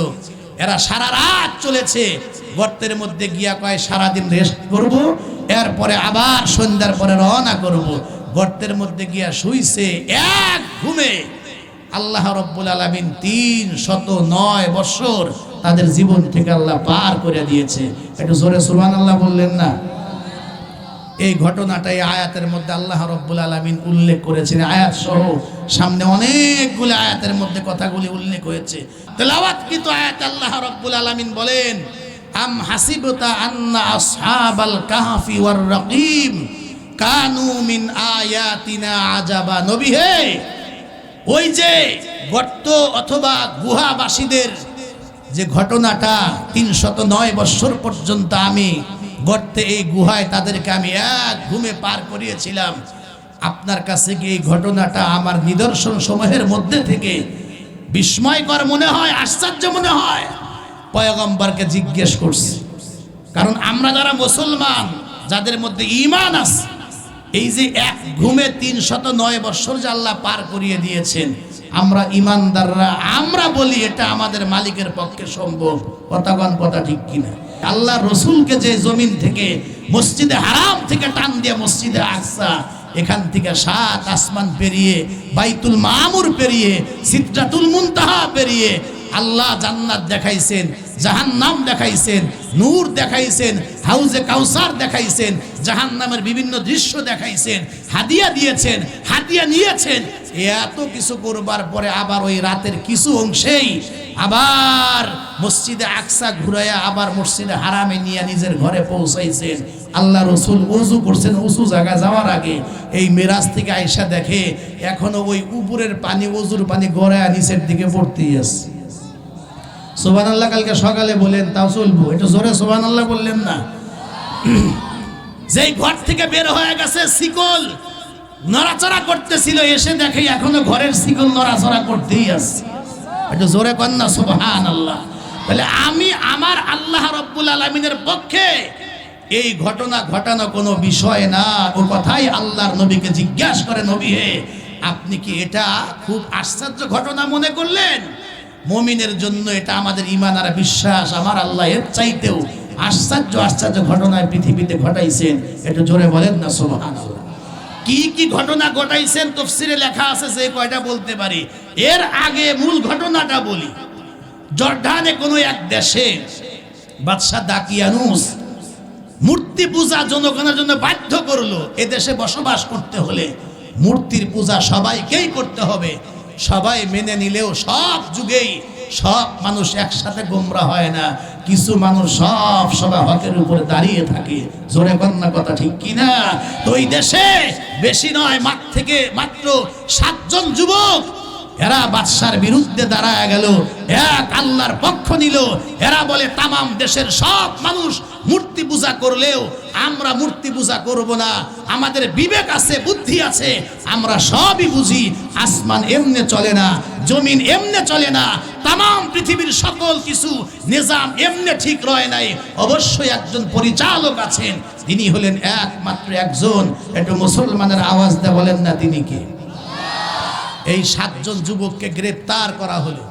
এরা সারা রাত চলেছে, গর্তের মধ্যে গিয়া কয় সারাদিন রেস্ট করব, এরপরে আবার সন্ধ্যার পরে রওনা করব। গর্তের মধ্যে গিয়া শুইছে, এক ঘুমে আল্লাহ রাব্বুল আলামিন 309 বছর তাদের জীবন থেকে আল্লাহ পার করে দিয়েছে। একটু জোরে সুবহানাল্লাহ বললেন না? এই ঘটনাটাই আয়াতের মধ্যে আল্লাহ রাব্বুল আলামিন উল্লেখ করেছেন, আয়াত সহ সামনে অনেকগুলো আয়াতের মধ্যে কথাগুলি উল্লেখ হয়েছে। তেলাওয়াতকৃত আয়াত আল্লাহ রাব্বুল আলামিন বলেন, আম হাসিবতা আন্না আসহাবাল কাহফি ওয়ার রাকিম কানু মিন আয়াতিনা আজাবা। নবী হে, ওই যে গর্ত অথবা গুহাবাসীদের যে ঘটনাটা 309 বছর পর্যন্ত আমি গর্তে, এই গুহায় তাদেরকে আমি এক ঘুমে পার করিয়েছিলাম, আপনার কাছে কি এই ঘটনাটা আমার নিদর্শন সমূহের মধ্যে থেকে বিস্ময়কর মনে হয়, আশ্চর্য মনে হয়? পয়গম্বরকে জিজ্ঞেস করছি, কারণ আমরা যারা মুসলমান, যাদের মধ্যে ঈমান আছে, এই যে এক ঘুমে 309 বছর যে আল্লাহ পার করিয়ে দিয়েছেন, আমরা ঈমানদাররা আমরা বলি এটা আমাদের মালিকের পক্ষে সম্ভব। কথাগণ, কথা ঠিক কিনা? আল্লাহ রসুলকে যে জমিন থেকে, মসজিদে হারাম থেকে টান দিয়ে মসজিদে আকসা, এখান থেকে 7 আসমান পেরিয়ে, বাইতুল মামুর পেরিয়ে, সিদরাতুল মুনতাহা পেরিয়ে আল্লাহ জান্নাত দেখাইছেন, জাহান্নাম দেখাইছেন, নূর দেখাইছেন, হাউজে কাউসার দেখাইছেন, জাহান্নামের বিভিন্ন দৃশ্য দেখাইছেন, হাদিয়া দিয়েছেন, হাদিয়া নিয়েছেন। এত কিছু করবার পরে আবার ওই রাতের কিছু অংশেই আবার মসজিদে আকসা ঘুরাইয়া আবার মসজিদে হারামে নিয়ে নিজের ঘরে পৌঁছাইছেন। আল্লাহ রসুল ওযু করছেন, উঁচু জায়গা যাওয়ার আগে এই মেরাজ থেকে আইসা দেখে এখনো ওই উপরের পানি, ওযুর পানি গড়ায় নিচের দিকে পড়তেই আছে। সুবহানাল্লাহ কালকে সকালে বলেন তাও চলবো, একটু জোরে সুবহানাল্লাহ বললেন না? যেই ঘর থেকে বের হয়ে গেছে শিকল নড়াচড়া করতেছিল, এসে দেখে এখনো ঘরের শিকল নড়াচড়া করতেই আছে। একটু জোরে কর না সুবহানাল্লাহ। তাহলে আমি আমার আল্লাহ রাব্বুল আলামিনের পক্ষে এই ঘটনা ঘটানো কোনো বিষয় না। ও কথাই আল্লাহর নবীকে জিজ্ঞাসা করে, নবী হে, আপনি কি এটা খুব আশ্চর্য ঘটনা মনে করলেন? মুমিনের জন্য এটা আমাদের ঈমান আর বিশ্বাস, আমার আল্লাহ এর চাইতেও আশ্চর্য আশ্চর্য ঘটনায় পৃথিবীতে ঘটাইছেন। একটু জোরে বলেন না সুবহানাল্লাহ। কি কি ঘটনা ঘটাইছেন তাফসীরে লেখা আছে, যে কয়টা বলতে পারি। এর আগে মূল ঘটনাটা বলি। জর্ডানে কোনো এক দেশে বাদশা দাকিয়ানুস মূর্তি পূজা জনগণের জন্য বাধ্য করলো। এ দেশে বসবাস করতে হলে মূর্তির পূজা সবাইকেই করতে হবে। সবাই মেনে নিলেও সব যুগেই সব মানুষ একসাথে গোমরা হয় না। কিছু মানুষ সব সবাই হকের উপরে দাঁড়িয়ে থাকে। জোরে কন্যা কথা ঠিক কিনা? তো এই দেশে বেশি নয়, মাত্র 7 জন যুবক, এরা বাদশার বিরুদ্ধে দাঁড়ায় গেল, এক আল্লাহর পক্ষ নিল। এরা বলে তামাম দেশের সব মানুষ মূর্তি পূজা করলেও আমরা মূর্তি পূজা করব না। আমাদের বিবেক আছে, বুদ্ধি আছে, আমরা সবই বুঝি। আসমান এমনে চলে না, জমিন এমনে চলে না, তামাম পৃথিবীর সকল কিছু নিজাম এমনে ঠিক রয় নাই। অবশ্যই একজন পরিচালক আছেন, তিনি হলেন একমাত্র একজন। একটু মুসলমানের আওয়াজ দেয়া বলেন না তিনি কে? এই 7 জন যুবককে গ্রেফতার করা হলো।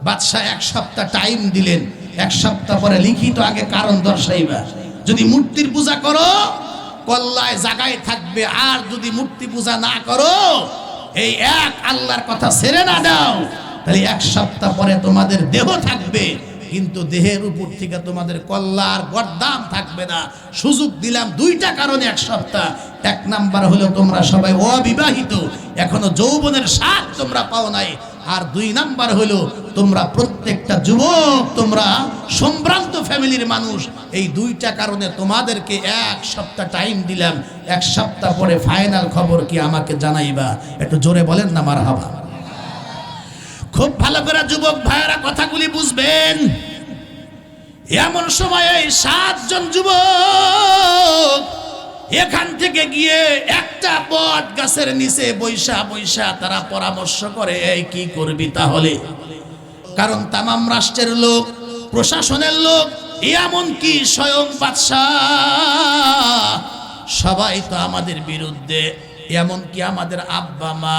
বাদশাহ 1 সপ্তাহ টাইম দিলেন। 1 সপ্তাহ পরে লিখিত আগে কারণ দর্শাইবা। যদি মূর্তির পূজা করো কল্লায় জায়গায় থাকবে, আর যদি মূর্তি পূজা না করো, এই এক আল্লাহর কথা ছেড়ে না দাও, তাহলে 1 সপ্তাহ পরে তোমাদের দেহ থাকবে, কিন্তু দেহের উপর থেকে তোমাদের কল্লা আর গর্দান থাকবে না। সুযোগ দিলাম 2টা কারণে 1 সপ্তাহ। 1 নাম্বার হলো তোমরা সবাই অবিবাহিত, এখনো যৌবনের স্বাদ তোমরা পাও নাই। আর 2 নাম্বার হলো তোমরা প্রত্যেকটা যুবক, তোমরা সম্ভ্রান্ত ফ্যামিলির মানুষ। এই 2টা কারণে তোমাদেরকে 1 সপ্তাহ টাইম দিলাম। 1 সপ্তাহ পরে ফাইনাল খবর কি আমাকে জানাইবা। একটু জোরে বলেন না মারহাবা। খুব ভালো করে যুবক ভাইয়েরা কথাগুলি বুঝবেন। এমন সময় এই 7 জন যুবক এখান থেকে গিয়ে একটা বট গাছের নিচে বৈশা বৈশা তারা পরামর্শ করে, এই কি করবি তাহলে? কারণ তামাম রাষ্ট্রের লোক, প্রশাসনের লোক, এমনকি স্বয়ং বাদশাহ সবাই তো আমাদের বিরুদ্ধে, এমনকি আমাদের আব্বা মা,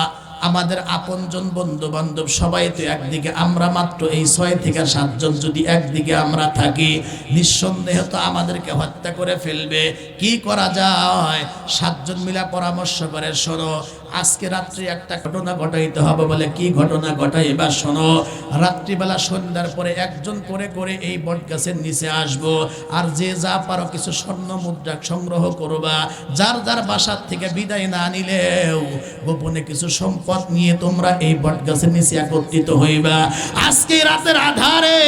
আমাদের আপনজন বন্ধু বান্ধব সবাই তো একদিকে। আমরা মাত্র এই 6 থেকে 7 জন যদি একদিকে আমরা থাকি, নিঃসন্দেহে তো আমাদেরকে হত্যা করে ফেলবে। কি করা যায়? 7 জন মিলা পরামর্শ করে, শোনো আজকে রাত্রি একটা ঘটনা ঘটাইতে হবে। বলে কি ঘটনা ঘটাইবা? শোনো, রাত্রিবেলা সন্ধ্যার পরে একজন করে করে এই বট গাছের নিচে আসবো, আর যে যা পারো কিছু স্বর্ণ মুদ্রা সংগ্রহ করবা। যার যার বাসার থেকে বিদায় না নিলেও গোপনে কিছু সম্পদ নিয়ে তোমরা এই বট গাছের নিচে একত্রিত হইবা। আজকে রাতের আধারে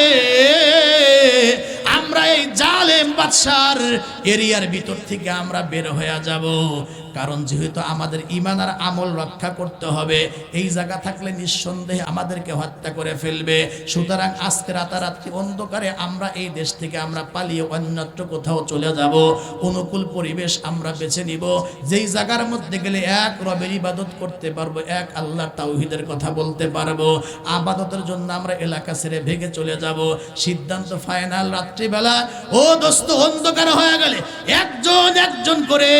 আমরা এই জালেম বাদশার এরিয়ার ভিতর থেকে আমরা বের হয়ে যাব। কারণ যেহেতু আমাদের ঈমান আর আমল রক্ষা করতে হবে, এই জায়গা থাকলে নিঃসন্দেহে আমাদেরকে হত্যা করে ফেলবে। সুতরাং আজকে রাতারাত্রি অন্ধকারে আমরা এই দেশ থেকে আমরা পালিয়ে অন্যত্র কোথাও চলে যাব। অনুকূল পরিবেশ আমরা বেছে নিব, যেই জায়গার মধ্যে গেলে এক রবের ইবাদত করতে পারবো, এক আল্লাহ তাওহীদের কথা বলতে পারবো। আবাদতের জন্য আমরা এলাকা ছেড়ে ভেগে চলে যাব। সিদ্ধান্ত ফাইনাল। রাত্রিবেলা ও দোস্ত অন্ধকার হয়ে গেলে একজন একজন করে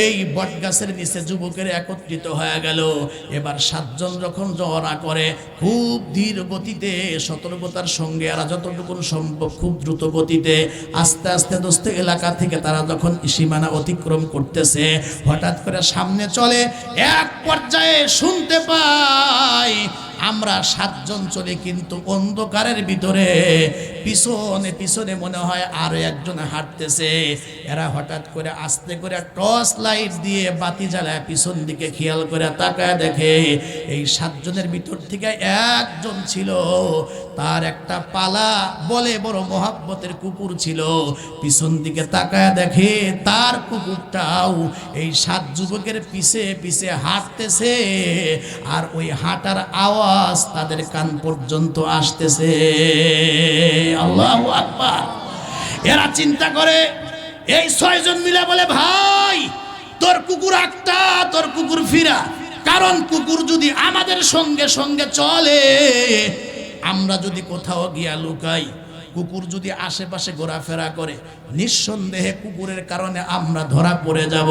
এই বটগাছের নিচে যুবকের একত্রিত হয়ে গেল। এবার 7 জন যখন জড়া করে, খুব ধীর গতিতে সতর্কতার সঙ্গে আর যতটুকু সম্ভব খুব দ্রুত গতিতে আস্তে আস্তে দোস্ত এলাকা থেকে তারা যখন সীমানা অতিক্রম করতেছে, হঠাৎ করে সামনে চলে, এক পর্যায়ে শুনতে পায় আমরা 7 জন চলি, কিন্তু অন্ধকারের ভিতরে পিছনে পিছনে মনে হয় আরো একজন হাঁটতেছে। এরা হঠাৎ করে আস্তে করে টর্চ লাইট দিয়ে বাতি জ্বালায় পিছন দিকে খেয়াল করে তাকায় দেখে এই 7 জনের ভিতর থেকে একজন ছিল, তার একটা পালা বলে বড় মহাব্বতের কুকুর ছিল। পিছন দিকে তাকায় দেখে তার কুকুরটাও এই 7 যুবকের পিছে পিছে হাঁটতেছে, আর ওই হাঁটার আওয়াজ তাদের কান পর্যন্ত আসতেছে। আল্লাহু আকবার। এরা চিন্তা করে, এই 6 জন মিলে বলে, ভাই তোর কুকুর একটা, তোর কুকুর ফিরা। কারণ কুকুর যদি আমাদের সঙ্গে সঙ্গে চলে, আমরা যদি কোথাও গিয়া লুকাই, কুকুর যদি আশেপাশে ঘোরাফেরা করে, নিঃসন্দেহে কুকুরের কারণে আমরা ধরা পড়ে যাব,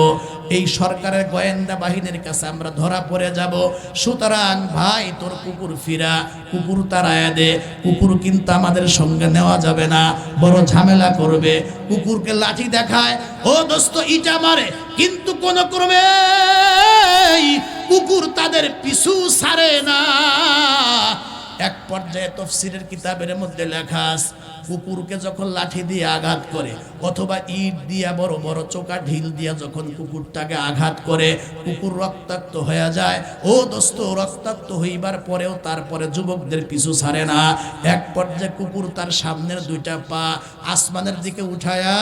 এই সরকারের গোয়েন্দা বাহিনীর কাছে আমরা ধরা পড়ে যাব। সুতরাং ভাই তোর কুকুর ফিরা, কুকুর তাড়ায় দে। কুকুর কিন্তু আমাদের সঙ্গে নেওয়া যাবে না, বড় ঝামেলা করবে। কুকুরকে লাঠি দেখায়, ও দোস্ত ইটা মারে, কিন্তু কোন ক্রমে কুকুর তাদের পিছু ছাড়ে না। এক পর্যায়ে তফসিরের কিতাবের মধ্যে লেখা আছে, কুকুরকে যখন লাঠি দিয়ে আঘাত করে অথবা ইট দিয়া বড় বড় চোকা ঢিল দিয়া যখন কুকুরটাকে আঘাত করে, কুকুর রক্তাক্ত হয়ে যায়। ও দোস্ত, রক্তাক্ত হইবার পরেও তারপরে যুবকদের পিছু ছাড়ে না। এক পর্যায়ে কুকুর তার সামনের 2টা পা আসমানের দিকে উঠায়া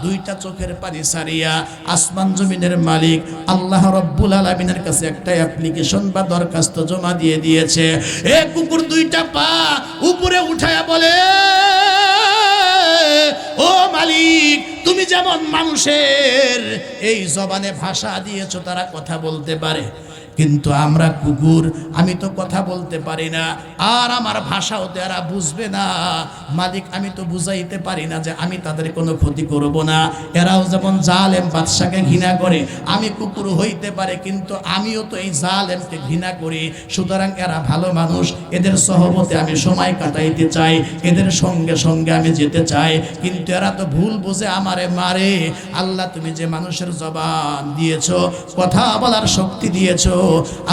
2টা চোখের পানি সারিয়া আসমান জমিনের মালিক আল্লাহ রব্বুল আলামিনের কাছে একটা অ্যাপ্লিকেশন বা দরখাস্ত জমা দিয়ে দিয়েছে। এ কুকুর 2টা পা উপরে উঠায়া বলে, ও মালিক, তুমি যেমন মানুষের এই জবানে ভাষা দিয়েছো তারা কথা বলতে পারে, কিন্তু আমরা কুকুর, আমি তো কথা বলতে পারি না, আর আমার ভাষাও তারা বুঝবে না। মালিক, আমি তো বুঝাইতে পারি না যে আমি তাদের কোনো ক্ষতি করব না। এরাও যেমন জালেম বাদশাকে ঘৃণা করে, আমি কুকুর হইতে পারে, কিন্তু আমিও তো এই জালেমকে ঘৃণা করি। সুতরাং এরা ভালো মানুষ, এদের সহবতে আমি সময় কাটাইতে চাই, এদের সঙ্গে সঙ্গে আমি যেতে চাই, কিন্তু এরা তো ভুল বুঝে আমারে মারে। আল্লাহ, তুমি যে মানুষের জবান দিয়েছো, কথা বলার শক্তি দিয়েছো,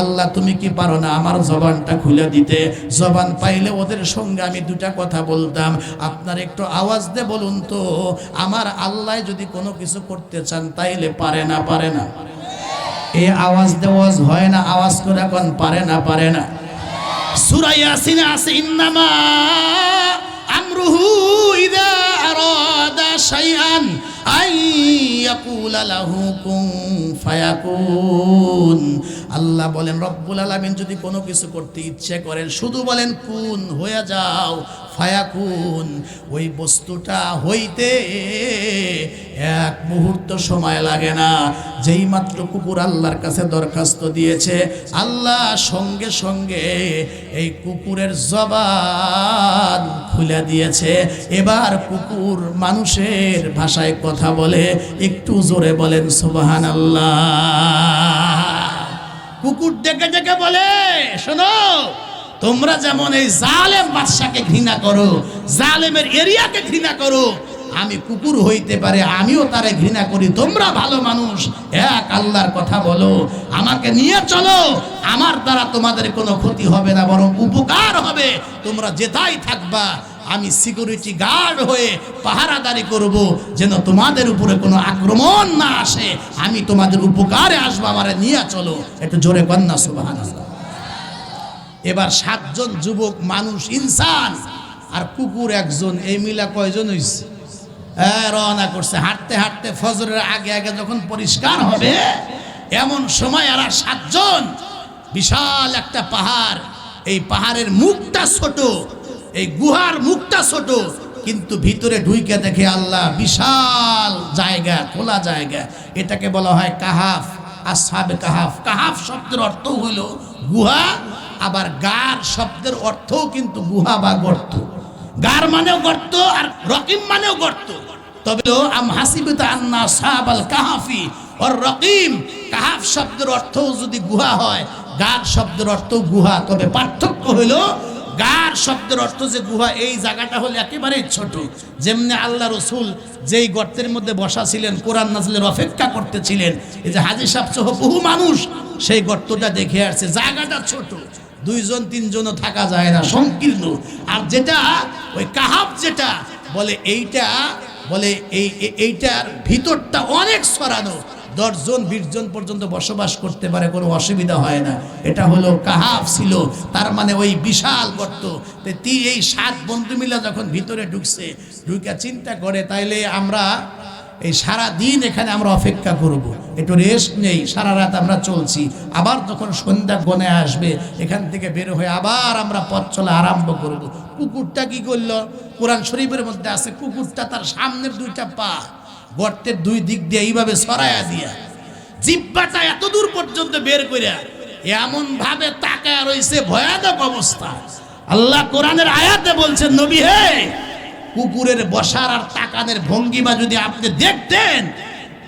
আল্লাহ তুমি কি পারো না আমার জবানটা খুলে দিতে? জবান পাইলে ওদের সঙ্গে আমি 2টা কথা বলতাম। আপনার একটু আওয়াজ দে বলুন তো, আমার আল্লাহ যদি কোনো কিছু করতে চান তাইলে পারে না? পারে না? এই আওয়াজ দেওয়াজ হয় না, আওয়াজ করে কোন পারে না? পারে না? সূরা ইয়াসিনে আছে, ইন্নামা আমরুহু ইযা আরাদা শাইআন আই ইয়াকুলা লাহু কুন ফায়াকুন। আল্লাহ বলেন, রব্বুল আলামিন যদি কোনো কিছু করতে ইচ্ছে করেন, শুধু বলেন কুন, হয়ে যাও, ফায়াকুন। ওই বস্তুটা হইতে 1 মুহূর্ত সময় লাগে না। যেই মাত্র কুকুর আল্লাহর কাছে দরখাস্ত দিয়েছে, আল্লাহ সঙ্গে সঙ্গে এই কুকুরের জবান খুলে দিয়েছে। এবার কুকুর মানুষের ভাষায় কথা বলে। একটু জোরে বলেন সুবহানাল্লাহ। কুকুর ডেকে ডেকে বলে, শোনো, তোমরা যেমন এই জালেম বাদশাকে ঘৃণা করো, জালেমের এরিয়াকে ঘৃণা করো, আমি কুকুর হইতে পারে, আমিও তারে ঘৃণা করি। তোমরা ভালো মানুষ, এক আল্লাহর কথা বলো, আমাকে নিয়ে চলো, আমার দ্বারা তোমাদের কোনো ক্ষতি হবে না, বরং উপকার হবে। তোমরা যেথায় থাকবা আমি সিকিউরিটি গার্ড হয়ে পাহারাদারি করব, যেন তোমাদের উপরে কোনো আক্রমণ না আসে। আমি তোমাদের উপকারে আসবো, আমারে নিয়ে চলো। একটু জোরে কন্যা সুবহানাল্লাহ। এবার 7 জন যুবক মানুষ, ইনসান আর কুকুর 1 জন, এই মিলা কয়জন হইছে? রওনা করছে। হাঁটতে হাঁটতে ফজরের আগে আগে যখন পরিষ্কার হবে, এমন সময় এরা 7 জন, বিশাল একটা পাহাড়, এই পাহাড়ের মুখটা ছোট, এই গুহার মুখটা ছোট, কিন্তু ভিতরে ঢুইকে দেখে আল্লাহ বিশাল জায়গা, খোলা জায়গা। এটাকে বলা হয় কাহাফ, আসহাবে কাহাফ। কাহাফ শব্দের অর্থ হইল গুহা, আবার গার শব্দের অর্থও কিন্তু গুহা বা গর্ত। গার মানেও গর্ত, আর রকিম মানেও গর্ত। তবে আম হাসিবতা আন্না আসহাবাল কাহাফি ওর রকিম, কাহাফ শব্দের অর্থও যদি গুহা হয়, গার শব্দের অর্থ গুহা। তবে পার্থক্য হইল গার শব্দের অর্থ যে গুহা, এই জায়গাটা হলো একেবারেই ছোট। যেমনি আল্লাহ রসুল যেই গর্তের মধ্যে বসা ছিলেন, কোরআন নাজলের অপেক্ষা করতেছিলেন, এই যে হাজী সাহেব সহ বহু মানুষ সেই গর্তটা দেখে আসছে। জায়গাটা ছোট, 2 জন 3 জনও থাকা যায় না, সংকীর্ণ। আর যেটা ওই কাহাফ যেটা বলে, এইটা বলে এইটার ভিতরটা অনেক ছড়ানো, 10 জন 20 জন পর্যন্ত বসবাস করতে পারে, কোনো অসুবিধা হয় না। এটা হলো কাহাফ ছিল, তার মানে ওই বিশাল গর্ত। এই 7 বন্ধু মিলে যখন ভিতরে ঢুকছে, ঢুকে চিন্তা করে তাইলে আমরা এই সারা দিন এখানে আমরা অপেক্ষা করব, একটু রেস্ট নেই, সারা রাত আমরা চলছি, আবার যখন সন্ধ্যা গনে আসবে এখান থেকে বের হয়ে আবার আমরা পথ চলা আরম্ভ করব। কুকুরটা কি করলো? কোরআন শরীফের মধ্যে আছে, কুকুরটা তার সামনের 2টা পা গর্তের 2 দিক দিয়ে এইভাবে ছড়াইয়া দিয়া জিহ্বাটা এত দূর পর্যন্ত বের কইরা এমন ভাবে তাকায় রইছে, ভয়ানক অবস্থা। আল্লাহ কোরআনের আয়াতে বলছেন, নবী হে, কুকুরের বসার আর তাকানের ভঙ্গিমা যদি আপনি দেখতেন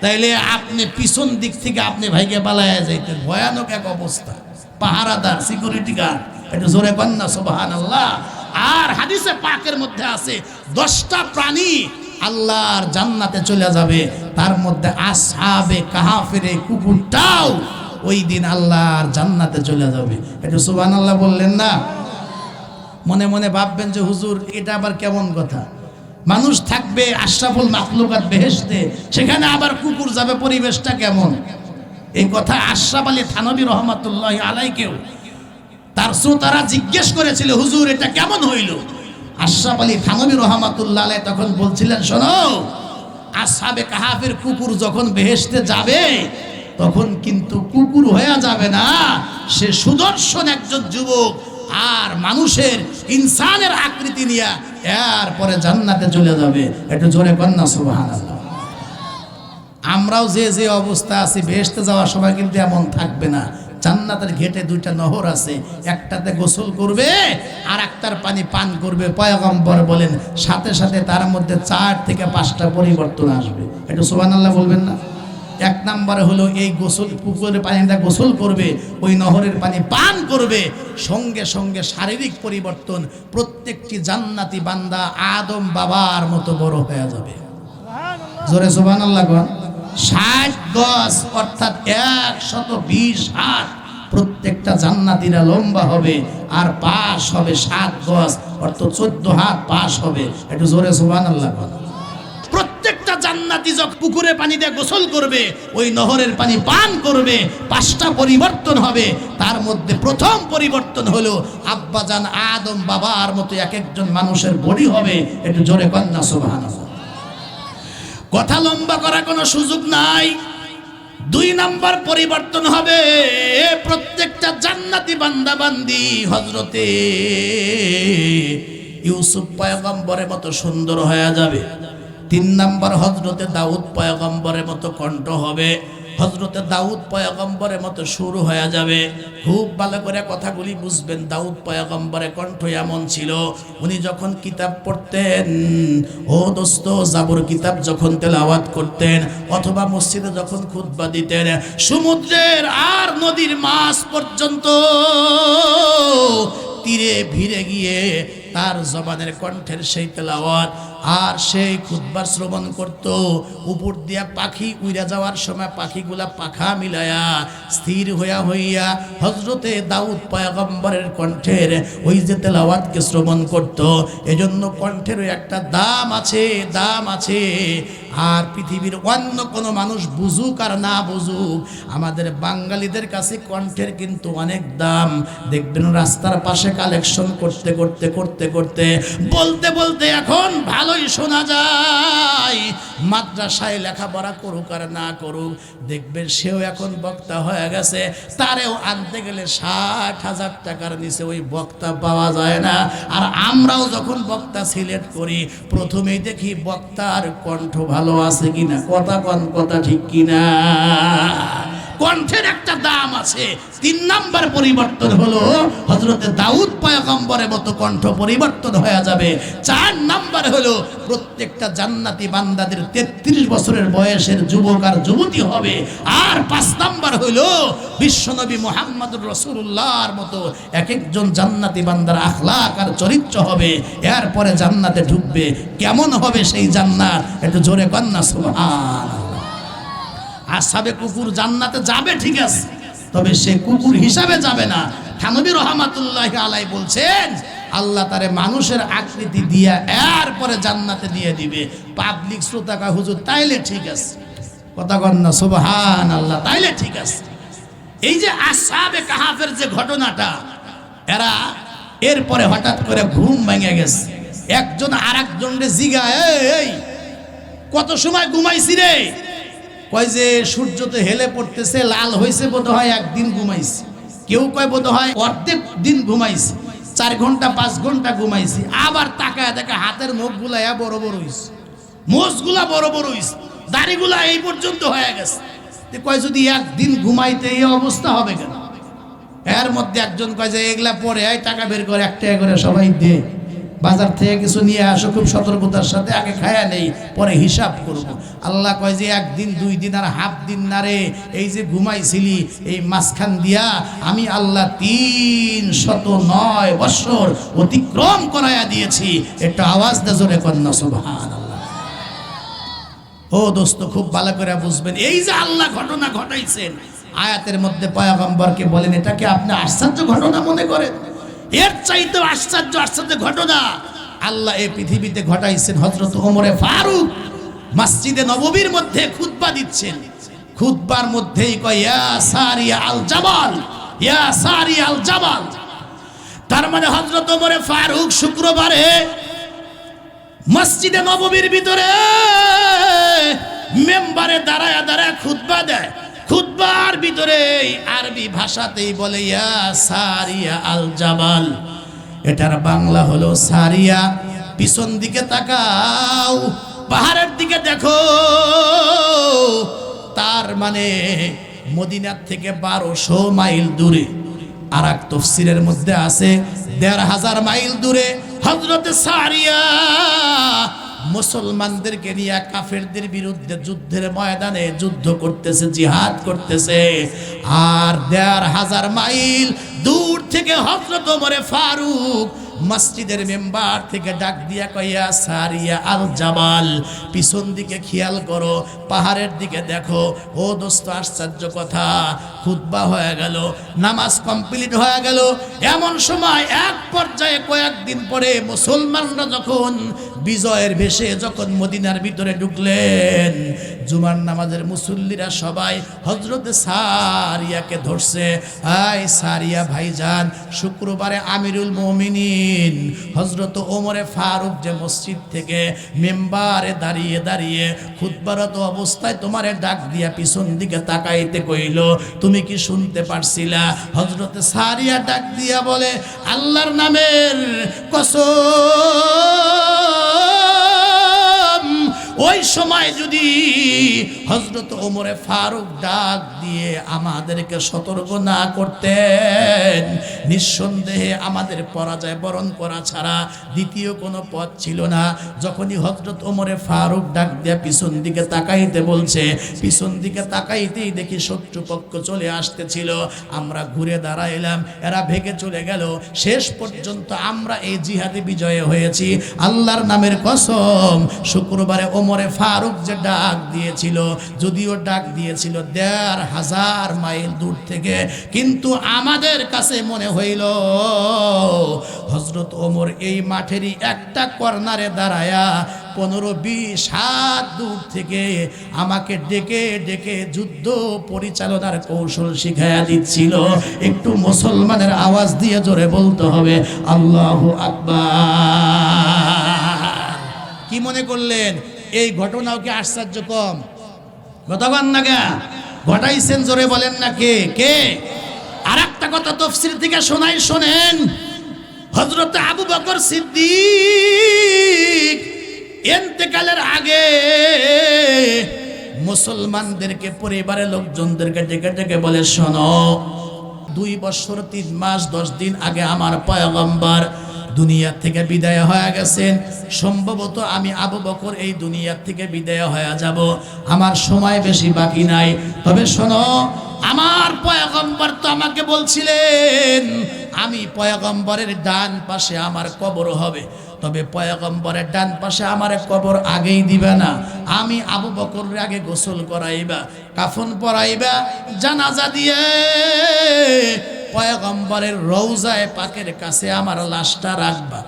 তাইলে আপনি পিছন দিক থেকে আপনি ভাইকে পালায়া যাইতেন। ভয়ানক এক অবস্থা। পাহারাদার, সিকিউরিটি গার্ড, একটু জোরে কন্যা সুবহানাল্লাহ। আর হাদিসে পাকের মধ্যে আছে 10টা প্রাণী আল্লাহর জান্নাতে চলে যাবে, তার মধ্যে আসহাবে কাহাফের এই কুকুরটাও ওই দিন আল্লাহর জান্নাতে চলে যাবে। একটু সুবহানাল্লাহ বললেন না? মনে মনে ভাববেন যে হুজুর এটা আবার কেমন কথা, মানুষ থাকবে আশরাফুল মাখলুকাত বেহেশতে, সেখানে আবার কুকুর যাবে, পরিবেশটা কেমন? এই কথা আশরাফ আলী থানভী রহমাতুল্লাহি আলাইহিকেও তার শ্রোতারা জিজ্ঞেস করেছিল, হুজুর এটা কেমন হইল? আশরাফ আলী থানভী রহমাতুল্লাহ আলাইহি তখন বলছিলেন, শোনো, আসহাবে কাহাফের কুকুর যখন বেহেশতে যাবে তখন কিন্তু কুকুর হয়ে যাবে না, সে সুদর্শন একজন যুবক আর মানুষের ইনসানের আকৃতি নিয়ে এরপরে জান্নাতে চলে যাবে। একটু জোরে কন্যা সুবহানাল্লাহ। আমরাও যে যে অবস্থা আছি, বেহেশতে যাওয়ার সময় কিন্তু এমন থাকবে না। জান্নাতের গেটে 2টা নহর আছে, একটাতে গোসল করবে আর একটার পানি পান করবে। পয়গম্বর বলেন সাথে সাথে তার মধ্যে 4 থেকে 5টা পরিবর্তন আসবে। একটু সুবহানাল্লাহ বলবেন না? 1 নম্বরে হলো এই গোসল, পুকুরের পানিটা গোসল করবে, ওই নহরের পানি পান করবে, সঙ্গে সঙ্গে শারীরিক পরিবর্তন, প্রত্যেকটি জান্নাতি বান্দা আদম বাবার মতো বড় হয়ে যাবে। জোরে সুবহানাল্লাহ কোন। 60 গজ অর্থাৎ 120 হাত প্রত্যেকটা জান্নাতীরা লম্বা হবে, আর পাশ হবে 7 গজ অর্থাৎ 14 হাত পাশ হবে। একটু জোরে সুবহানাল্লাহ কোন। প্রত্যেকটা জান্নাতি যখন পুকুরে পানি দিয়ে গোসল করবে, ওই নহরের পানি পান করবে, 5টা পরিবর্তন হবে। তার মধ্যে প্রথম পরিবর্তন হলো আব্বাজান আদম বাবার মতো এক একজন মানুষের বডি হবে। একটু জোরে কন্যা সুবহানাল্লাহ। কথা লম্বা করার কোনো সুযোগ নাই। 2 নম্বর পরিবর্তন হবে, প্রত্যেকটা জান্নাতি বান্দা বান্দি হযরতে ইউসুফ পয়গম্বরের মতো সুন্দর হয়ে যাবে। 3 নম্বর হযরতে দাউদ পয়গম্বরের মতো কণ্ঠ হবে, হযরতে দাউদ পয়গম্বরের মতো সুর হয়ে যাবে। খুব ভালো করে কথাগুলি বুঝবেন। দাউদ পয়গম্বরের কণ্ঠ এমন ছিল, উনি যখন কিতাব পড়তেন, ও দোস্ত, জাবর কিতাব যখন তেলাওয়াত করতেন অথবা মসজিদে যখন খুতবা দিতেন, সমুদ্রের আর নদীর মাছ পর্যন্ত তীরে ভিড়ে গিয়ে তার জবানের কণ্ঠের সেই তেলাওয়াত আর সেই খুতবা শ্রবণ করত। উপর দিয়া পাখি উড়ে যাওয়ার সময় পাখিগুলা পাখা মিলায়া স্থির হইয়া হযরতে দাউদ পয়গম্বরের কণ্ঠের ওই যে তেলাওয়াতকে শ্রবণ করত। এজন্য কণ্ঠেরও একটা দাম আছে, দাম আছে। আর পৃথিবীর অন্য কোনো মানুষ বুঝুক আর না বুঝুক, আমাদের বাঙালিদের কাছে কণ্ঠের কিন্তু অনেক দাম। দেখবেন রাস্তার পাশে কালেকশন করতে করতে করতে করতে বলতে বলতে এখন ভালোই শোনা যায়। মাদ্রাসায় লেখাপড়া করুক আর না করুক, দেখবেন সেও এখন বক্তা হয়ে গেছে। তারেও আনতে গেলে 60,000 টাকার নিচে ওই বক্তা পাওয়া যায় না। আর আমরাও যখন বক্তা সিলেক্ট করি, প্রথমেই দেখি বক্তার কণ্ঠ ভালো আছে কিনা। কথা ঠিক কিনা? কণ্ঠের একটা দাম আছে। 3 নাম্বার পরিবর্তন হলো হযরতে দাউদ পয়গম্বরের মতো কণ্ঠ পরিবর্তন হয়ে যাবে। 4 নাম্বার হলো প্রত্যেকটা জান্নাতি বান্দাদের 33 বছরের বয়সের যুবক আর যুবতী হবে। আর 5 নাম্বার হলো বিশ্বনবী মুহাম্মদুর রাসূলুল্লাহর মতো এক একজন জান্নাতি বান্দার আখলাক আর চরিত্র হবে। এরপরে জান্নাতে ঢুকবে। কেমন হবে সেই জান্নাত? একটু জোরে কর না সুবহানাল্লাহ। আসহাবে কুকুর জান্নাতে যাবে ঠিক আছে, তবে সে কুকুর হিসাবে যাবে না। থানবী রহমাতুল্লাহি আলাইহি বলছেন আল্লাহ তারে মানুষের আকৃতি দিয়া এরপরে জান্নাতে দিয়ে দিবে। পাবলিক শ্রোতা কা হুজুর তাইলে ঠিক আছে, কথা কন না সুবহানাল্লাহ, তাইলে ঠিক আছে। এই যে আসহাবে কাহাফের যে ঘটনাটা, এরা এরপরে হঠাৎ করে ঘুম ভেঙে গেছে। একজন আরেকজনকে জিগায়, এই কত সময় ঘুমাইছি রে? কয় যে সূর্য তো হেলে পড়তেছে, লাল হয়েছে, বোধ হয় একদিন ঘুমাইছি। কেউ কয় বোধ হয় অর্ধেক দিন ঘুমাইছি, 4 ঘন্টা 5 ঘন্টা ঘুমাইছি। আবার তাকায় দেখে হাতের মুখগুলা বড় বড় হইছে, মোষগুলা বড় বড় হইছে, দাড়িগুলা এই পর্যন্ত হয়ে গেছে। কয় যদি একদিন ঘুমাইতে এই অবস্থা হবে কেন? এর মধ্যে একজন কয় যে এগুলা পরে টাকা বের করে 1 টাকা করে সবাই দে, বাজার থেকে কিছু নিয়ে আসো, খুব সতর্কতার সাথে, আগে খায়া নেই, পরে হিসাব করব। আল্লাহ কয় যে 1 দিন 2 দিন আর হাফ দিন না রে, এই যে ঘুমাইছিলি এই মাঝখান দিয়া আমি আল্লাহ 309 বছর অতিক্রম করাইয়া দিয়েছি। একটা আওয়াজ দে জোরে কন্যা সুবহানাল্লাহ। ও দোস্ত, খুব ভালো করে বুঝবেন, এই যে আল্লাহ ঘটনা ঘটাইছেন আয়াতের মধ্যে পয়গম্বরকে বলেন এটাকে আপনি আশ্চর্য ঘটনা মনে করেন? এর চাইতে আশ্চর্য আশ্চর্য ঘটনা আল্লাহ এই পৃথিবীতে ঘটাইছেন। হযরত ওমরে ফারুক মসজিদে নববীর মধ্যে খুতবা দিচ্ছেন। খুতবার মধ্যেই কয় ইয়া সারিয়া আল জাবাল, ইয়া সারিয়া আল জাবাল। তার মানে হযরত ওমরে ফারুক শুক্রবারে মসজিদে নববীর ভিতরে মেম্বারে দাঁড়ায় দাঁড়ায় খুতবা দেয়। খুতবার ভিতরে আরবি ভাষাতেই বলে ইয়া সারিয়া আল জাবাল। এটার বাংলা হলো সারিয়া, পিছন দিকে তাকাও, পাহাড়ের দিকে দেখো। তার মানে মদিনার থেকে 1200 মাইল দূরে। আর এক তাফসীরের মধ্যে আছে 1500 মাইল দূরে হযরতে সারিয়া মুসলমানদেরকে নিয়ে কাফেরদের বিরুদ্ধে যুদ্ধের ময়দানে যুদ্ধ করতেছে, জিহাদ করতেছে। আর 1500 মাইল দূর থেকে হযরত ওমরে ফারুক মসজিদের মেম্বার থেকে ডাক দিয়া কইয়া সারিয়া আল জাবাল, পিছন দিকে খেয়াল করো, পাহাড়ের দিকে দেখো। ও দোস্ত, আশ্চর্য কথা, খুতবা হয়ে গেল, নামাজ কমপ্লিট হয়ে গেল। এমন সময় এক পর্যায়ে কয়েকদিন পরে মুসলমানরা যখন বিজয়ের বেশে যখন মদিনার ভিতরে ঢুকলেন, জুমার নামাজের মুসল্লিরা সবাই হযরতে সারিয়াকে ধরছে। আয় সারিয়া ভাইজান, শুক্রবারে আমিরুল মুমিনিন হযরত ওমরে ফারুক যে মসজিদ থেকে মেম্বারে দাঁড়িয়ে দাঁড়িয়ে খুতবারত অবস্থায় তোমারে ডাক দিয়া পিছন দিকে তাকাইতে কইল, তুমি কি শুনতে পারছিলা? হযরতে সারিয়া ডাক দিয়া বলে, আল্লাহর নামের কসম, ওই সময় যদি হযরত ওমরে ফারুক ডাক দিয়ে আমাদেরকে সতর্ক না করতেন, নিঃসন্দেহে আমাদের পরাজয় বরণ করা ছাড়া দ্বিতীয় কোনো পথ ছিল না। যখনই হযরত ওমরে ফারুক ডাক দিয়ে পিছন দিকে তাকাইতে বলছে, পিছন দিকে তাকাইতেই দেখি শত্রুপক্ষ চলে আসতেছিল। আমরা ঘুরে দাঁড়াইলাম, এরা ভেগে চলে গেল। শেষ পর্যন্ত আমরা এই জিহাদে বিজয় হয়েছি। আল্লাহর নামের কসম, শুক্রবারে ওমরে ফারুক যে ডাক দিয়েছিল, যদিও ডাক দিয়েছিল 1500 মাইল দূর থেকে, কিন্তু আমাদের কাছে মনে হইল হযরত ওমর এই মাঠেরই একটা কর্নারে দাঁড়ায়া 15-20 হাত দূর থেকে আমাকে ডেকে ডেকে যুদ্ধ পরিচালনার কৌশল শিখাইয়া দিচ্ছিল। একটু মুসলমানের আওয়াজ দিয়ে জোরে বলতে হবে আল্লাহু আকবার। কি মনে করলেন এই ঘটনাও কি আশ্চর্য কম? গতবান না গা ঘটাইছেন, জোরে বলেন না কে কে? আর একটা কথা তাফসীর থেকে শোনাই, শোনেন। হযরত আবু বকর সিদ্দিক ইন্তেকালের আগে মুসলমানদেরকে পরিবারের লোকজনদেরকে ডেকে ডেকে বলে, শোনো, 2 বছর 3 মাস 10 দিন আগে আমার পয়গম্বর দুনিয়া থেকে বিদায় হয়ে গেছেন। সম্ভবত আমি আবু বকর এই দুনিয়া থেকে বিদায় হয়ে যাব, আমার সময় বেশি বাকি নাই। তবে শোনো, আমার পয়গম্বর তো আমাকে বলছিলেন আমি পয়গম্বরের ডান পাশে আমার কবর হবে, তবে পয়গম্বরের ডান পাশে আমার কবর আগেই দিবে না, আমি আবু বকরের আগে গোসল করাইবা, কাফন পরাইবা, জানাজা দিয়ে পয়গম্বরের রওজায়ে পাকের কাছে আমার লাশটা রাখবা।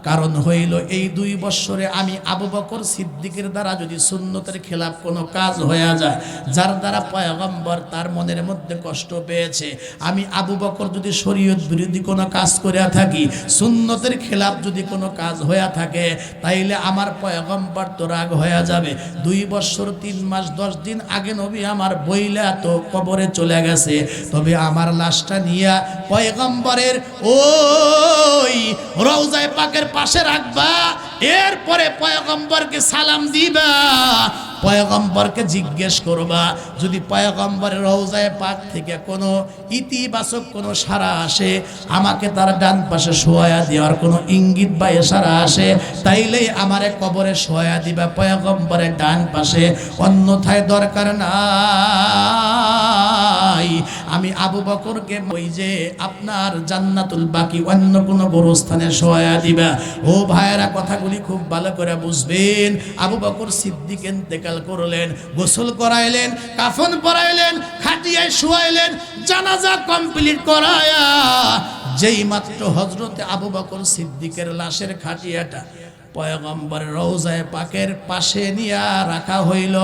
কারণ হইল এই 2 বছরে আমি আবু বকর সিদ্দিকের দ্বারা যদি সুন্নতের খেলাফ কোনো কাজ হয়ে যায়, যার দ্বারা পয়গম্বর তার মনের মধ্যে কষ্ট পেয়েছে, আমি আবু বকর যদি শরীয়ত বিরোধী কোনো কাজ করে থাকি, সুন্নতের খেলাফ যদি কোনো কাজ হয়ে থাকে, তাইলে আমার পয়গম্বর তো রাগ হয়ে যাবে। 2 বছর 3 মাস 10 দিন আগে নবী আমার বইলা তো কবরে চলে গেছে, তবে আমার লাশটা নিয়া পয়গম্বরের ওই রওজায়ে পাকের পাশে রাখবা। এরপরে পয়গম্বরকে সালাম দিবা, পয়গম্বরকে জিজ্ঞেস করবা, যদি পয়গম্বরের রওজায়ে পাক থেকে কোনো ইতিবাচক কোনো সাড়া আসে, আমাকে তার ডান পাশে শোয়া দেওয়ার কোনো ইঙ্গিত বা ইশারা আসে, তাইলেই আমারে কবরে শোয়া দিবা পয়গম্বরের ডান পাশে, অন্যথায় দরকার নাই। আমি আবু বকরকে ওই যে আপনার জান্নাতুল বাকি অন্য কোনো গোরস্থানে শোয়া দিবা। ও ভাইয়েরা, কথাগুলি খুব ভালো করে বুঝবেন। আবু বকর সিদ্দিক ইন্তেকাল করলেন, গোসল করাইলেন, কাফন পরাইলেন, খাটিয়ায় শুয়াইলেন, জানাজা কমপ্লিট করায়া যেই মাত্র হযরতে আবু বকর সিদ্দিকের লাশের খাটিয়াটা পয়গম্বরের রওজায়ে পাকের পাশে নিয়া রাখা হইল,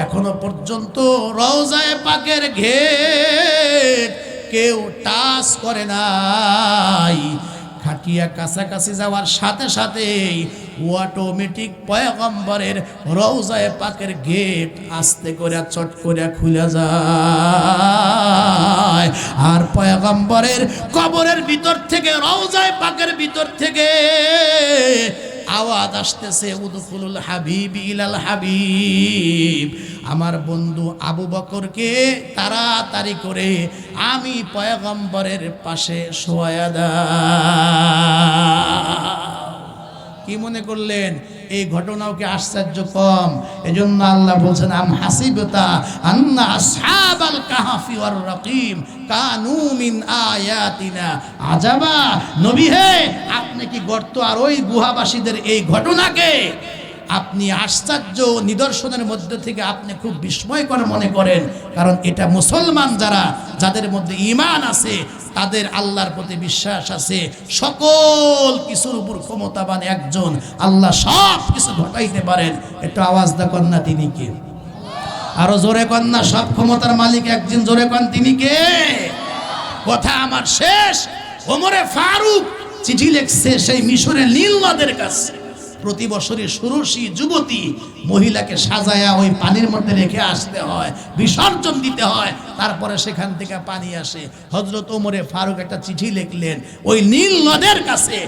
এখনো পর্যন্ত রওজায়ে পাকের ঘেট কেউ টাচ করে নাই। খাটিয়া কাছাকাছি যাওয়ার সাথে সাথেই অটোমেটিক পয়গম্বরের রওজায়ে পাকের গেট আস্তে করে চট করে খুলে যায়, আর পয়গম্বরের কবরের ভিতর থেকে, রওজায়ে পাকের ভিতর থেকে আওয়াজ আসতেছে, উদখুলুল হাবিব ইলাল হাবিব। আমার বন্ধু আবু বকরকে তাড়াতাড়ি করে আমি পয়গম্বরের পাশে শোয়া দাও। কি মনে করলেন এই ঘটনাও কি আশ্চর্য কম? এজন্য আল্লাহ বলছেন, আম হাসিবতা আন্না আসহাবাল কাহফি ওয়ার রাকিম কানু মিন আয়াতিনা আজাবা। নবী হে, আপনি কি গর্ত আর ওই গুহাবাসীদের এই ঘটনাকে আপনি আশ্চর্য নিদর্শনের মধ্যে থেকে আপনি খুব বিস্ময়কর মনে করেন? কারণ এটা মুসলমান যাদের মধ্যে ঈমান আছে, তাদের আল্লাহর প্রতি বিশ্বাস আছে, সকল কিছুর উপর ক্ষমতাবান একজন আল্লাহ, সব কিছু ঘটাইতে পারেন। একটু আওয়াজ দেখুন না, তিনি কে? আরো জোরে কন না, সব ক্ষমতার মালিক একজন, জোরে কন, তিনি কে? কথা আমার শেষ। ওমরে ফারুক চিঠি লিখছে সেই মিশরের নীল নদের কাছে। প্রতি বছরই ষোড়শী যুবতী মহিলাকে সাজায়া ওই পানির মধ্যে রেখে আসতে হয়, বিসর্জন দিতে হয়, তারপরে সেখান থেকে পানি আসে। হযরত ওমরে ফারুক একটা চিঠি লিখলেন ওই নীল নদের কাছে,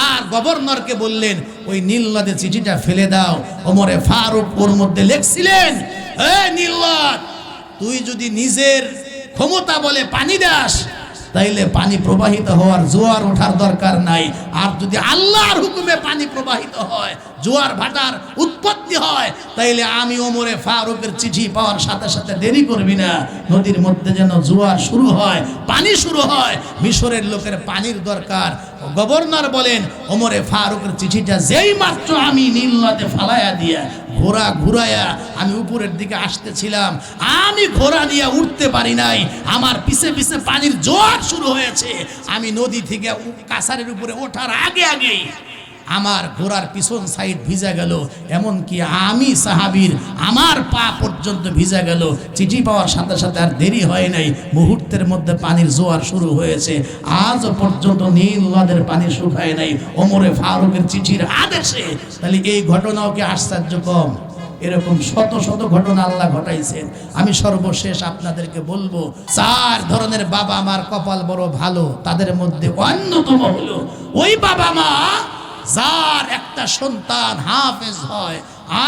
আর গভর্নরকে বললেন ওই নীল নদে চিঠিটা ফেলে দাও। ওমরে ফারুক ওর মধ্যে লিখছিলেন, এই নীল নদ, তুই যদি নিজের ক্ষমতা বলে পানি দাস, তাইলে পানি প্রবাহিত হওয়ার, জোয়ার ওঠার দরকার নাই। আর যদি আল্লাহর হুকুমে পানি প্রবাহিত হয়, জোয়ার ভাটার উৎপত্তি হয়, তাইলে আমি ওমরে ফারুকের চিঠি পাওয়ার সাথে সাথে দেরি করবি না, নদীর মধ্যে যেন জোয়ার শুরু হয়, পানি শুরু হয়। মিশরের লোকের পানির দরকার। গভর্নর বলেন, ওমরে ফারুকের চিঠিটা যেই মাত্র আমি নীল নদে ফালাইয়া দিয়া ঘোড়া ঘুরাইয়া আমি উপরের দিকে আসতেছিলাম, আমি ঘোড়া নিয়ে উঠতে পারি নাই, আমার পিছে পিছে পানির জোয়ার শুরু হয়েছে। আমি নদী থেকে কাছারের উপরে ওঠার আগে আগেই আমার ঘোড়ার পিছন সাইড ভিজা গেল, এমনকি আমি সাহাবীর আমার পা পর্যন্ত ভিজা গেল। চিঠি পাওয়ার সাথে সাথে আর দেরি হয় নাই, মুহূর্তের মধ্যে পানির জোয়ার শুরু হয়েছে। আজও পর্যন্ত নীল নদের পানি শুকায় নাই ওমরে ফারুকের চিঠির আদেশে। তাহলে এই ঘটনাও কি আশ্চর্য কম? এরকম শত শত ঘটনা আল্লাহ ঘটাইছেন। আমি সর্বশেষ আপনাদেরকে বলবো, 4 ধরনের বাবা মার কপাল বড় ভালো। তাদের মধ্যে অন্যতম হলো ওই বাবা মা যার একটা সন্তান হাফেজ হয়,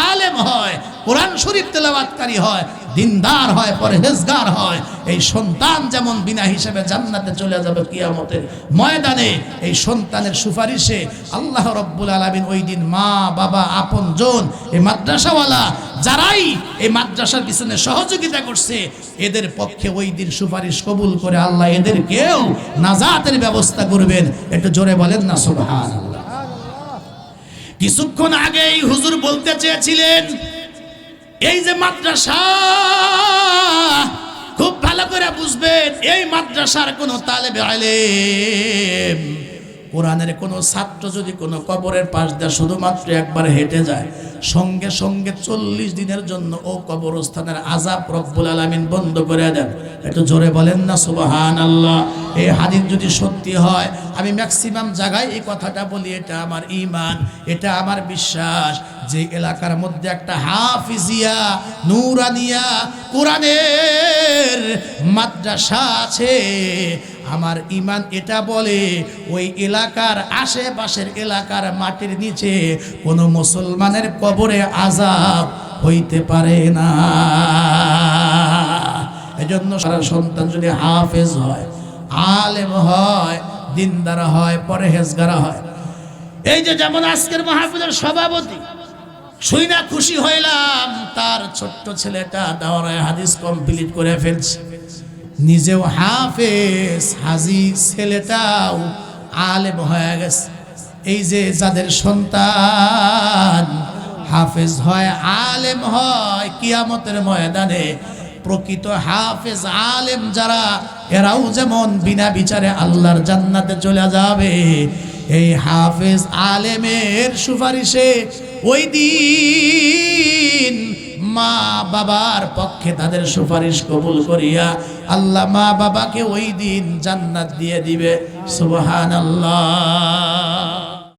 আলেম হয়, কোরআন শরীফ তেলাওয়াতকারী হয়, দিনদার হয়, পরহেজগার হয়, এই সন্তান যেমন বিনা হিসেবে জান্নাতে চলে যাবে কিয়ামতের ময়দানে, এই সন্তানের সুপারিশে আল্লাহ রাব্বুল আলামিন ওই দিন মা বাবা আপনজন এই মাদ্রাসাওয়ালা যারাই এই মাদ্রাসার পিছনে সহযোগিতা করছে এদের পক্ষে ওই দিন সুপারিশ কবুল করে আল্লাহ এদেরকেও নাজাতের ব্যবস্থা করবেন। একটু জোরে বলেন না সুবহানাল্লাহ। কিছুক্ষণ আগেই হুজুর বলতে চেয়েছিলেন এই যে মাদ্রাসা, খুব ভালো করে বুঝবেন, এই মাদ্রাসার কোন তালেবে ইলম কোরআনের কোন ছাত্র যদি কোন কবরের পাশ দিয়ে শুধুমাত্র একবার হেঁটে যায়, সঙ্গে সঙ্গে 40 দিনের জন্য ও কবরস্থানের আযাব রব্বুল আলামিন বন্ধ করে দেন। একটু জোরে বলেন না সুবহানাল্লাহ। এই হাদিস যদি সত্যি হয়, আমি ম্যাক্সিমাম জায়গায় এই কথাটা বলি, এটা আমার ঈমান, এটা আমার বিশ্বাস, যে এলাকার মধ্যে একটা হাফিজিয়া নূরানিয়া কোরআনের মাদ্রাসা আছে, আমার ঈমান এটা বলে ওই এলাকার আশেপাশের এলাকার মাটির নিচে কোনো মুসলমানের কবরে আযাব হইতে পারে না। এজন্য সারা সন্তান যদি হাফেজ হয়, আলেম হয়, দিনদার হয়, পরহেজগার হয়, এই যে যেমন আজকের মাহফিলের সভাপতি, শুই না খুশি হইলাম তার ছোট্ট ছেলেটা দাওরায়ে হাদিস কমপ্লিট করে ফেলছে, নিজেও হাফেজ, হাজি ছেলেটাও আলেম হয়ে গেছে। এই যে যাদের সন্তান হাফেজ হয়, আলেম হয়, কিয়ামতের ময়দানে প্রকৃত হাফেজ আলেম যারা, এরাও যেমন বিনা বিচারে আল্লাহর জান্নাতে চলে যাবে। এই হাফেজ আলেমের সুপারিশে ওই দিন মা বাবার পক্ষে তাদের সুপারিশ কবুল করিয়া আল্লাহ মা বাবাকে ওই দিন জান্নাত দিয়ে দিবে। সুবহানাল্লাহ।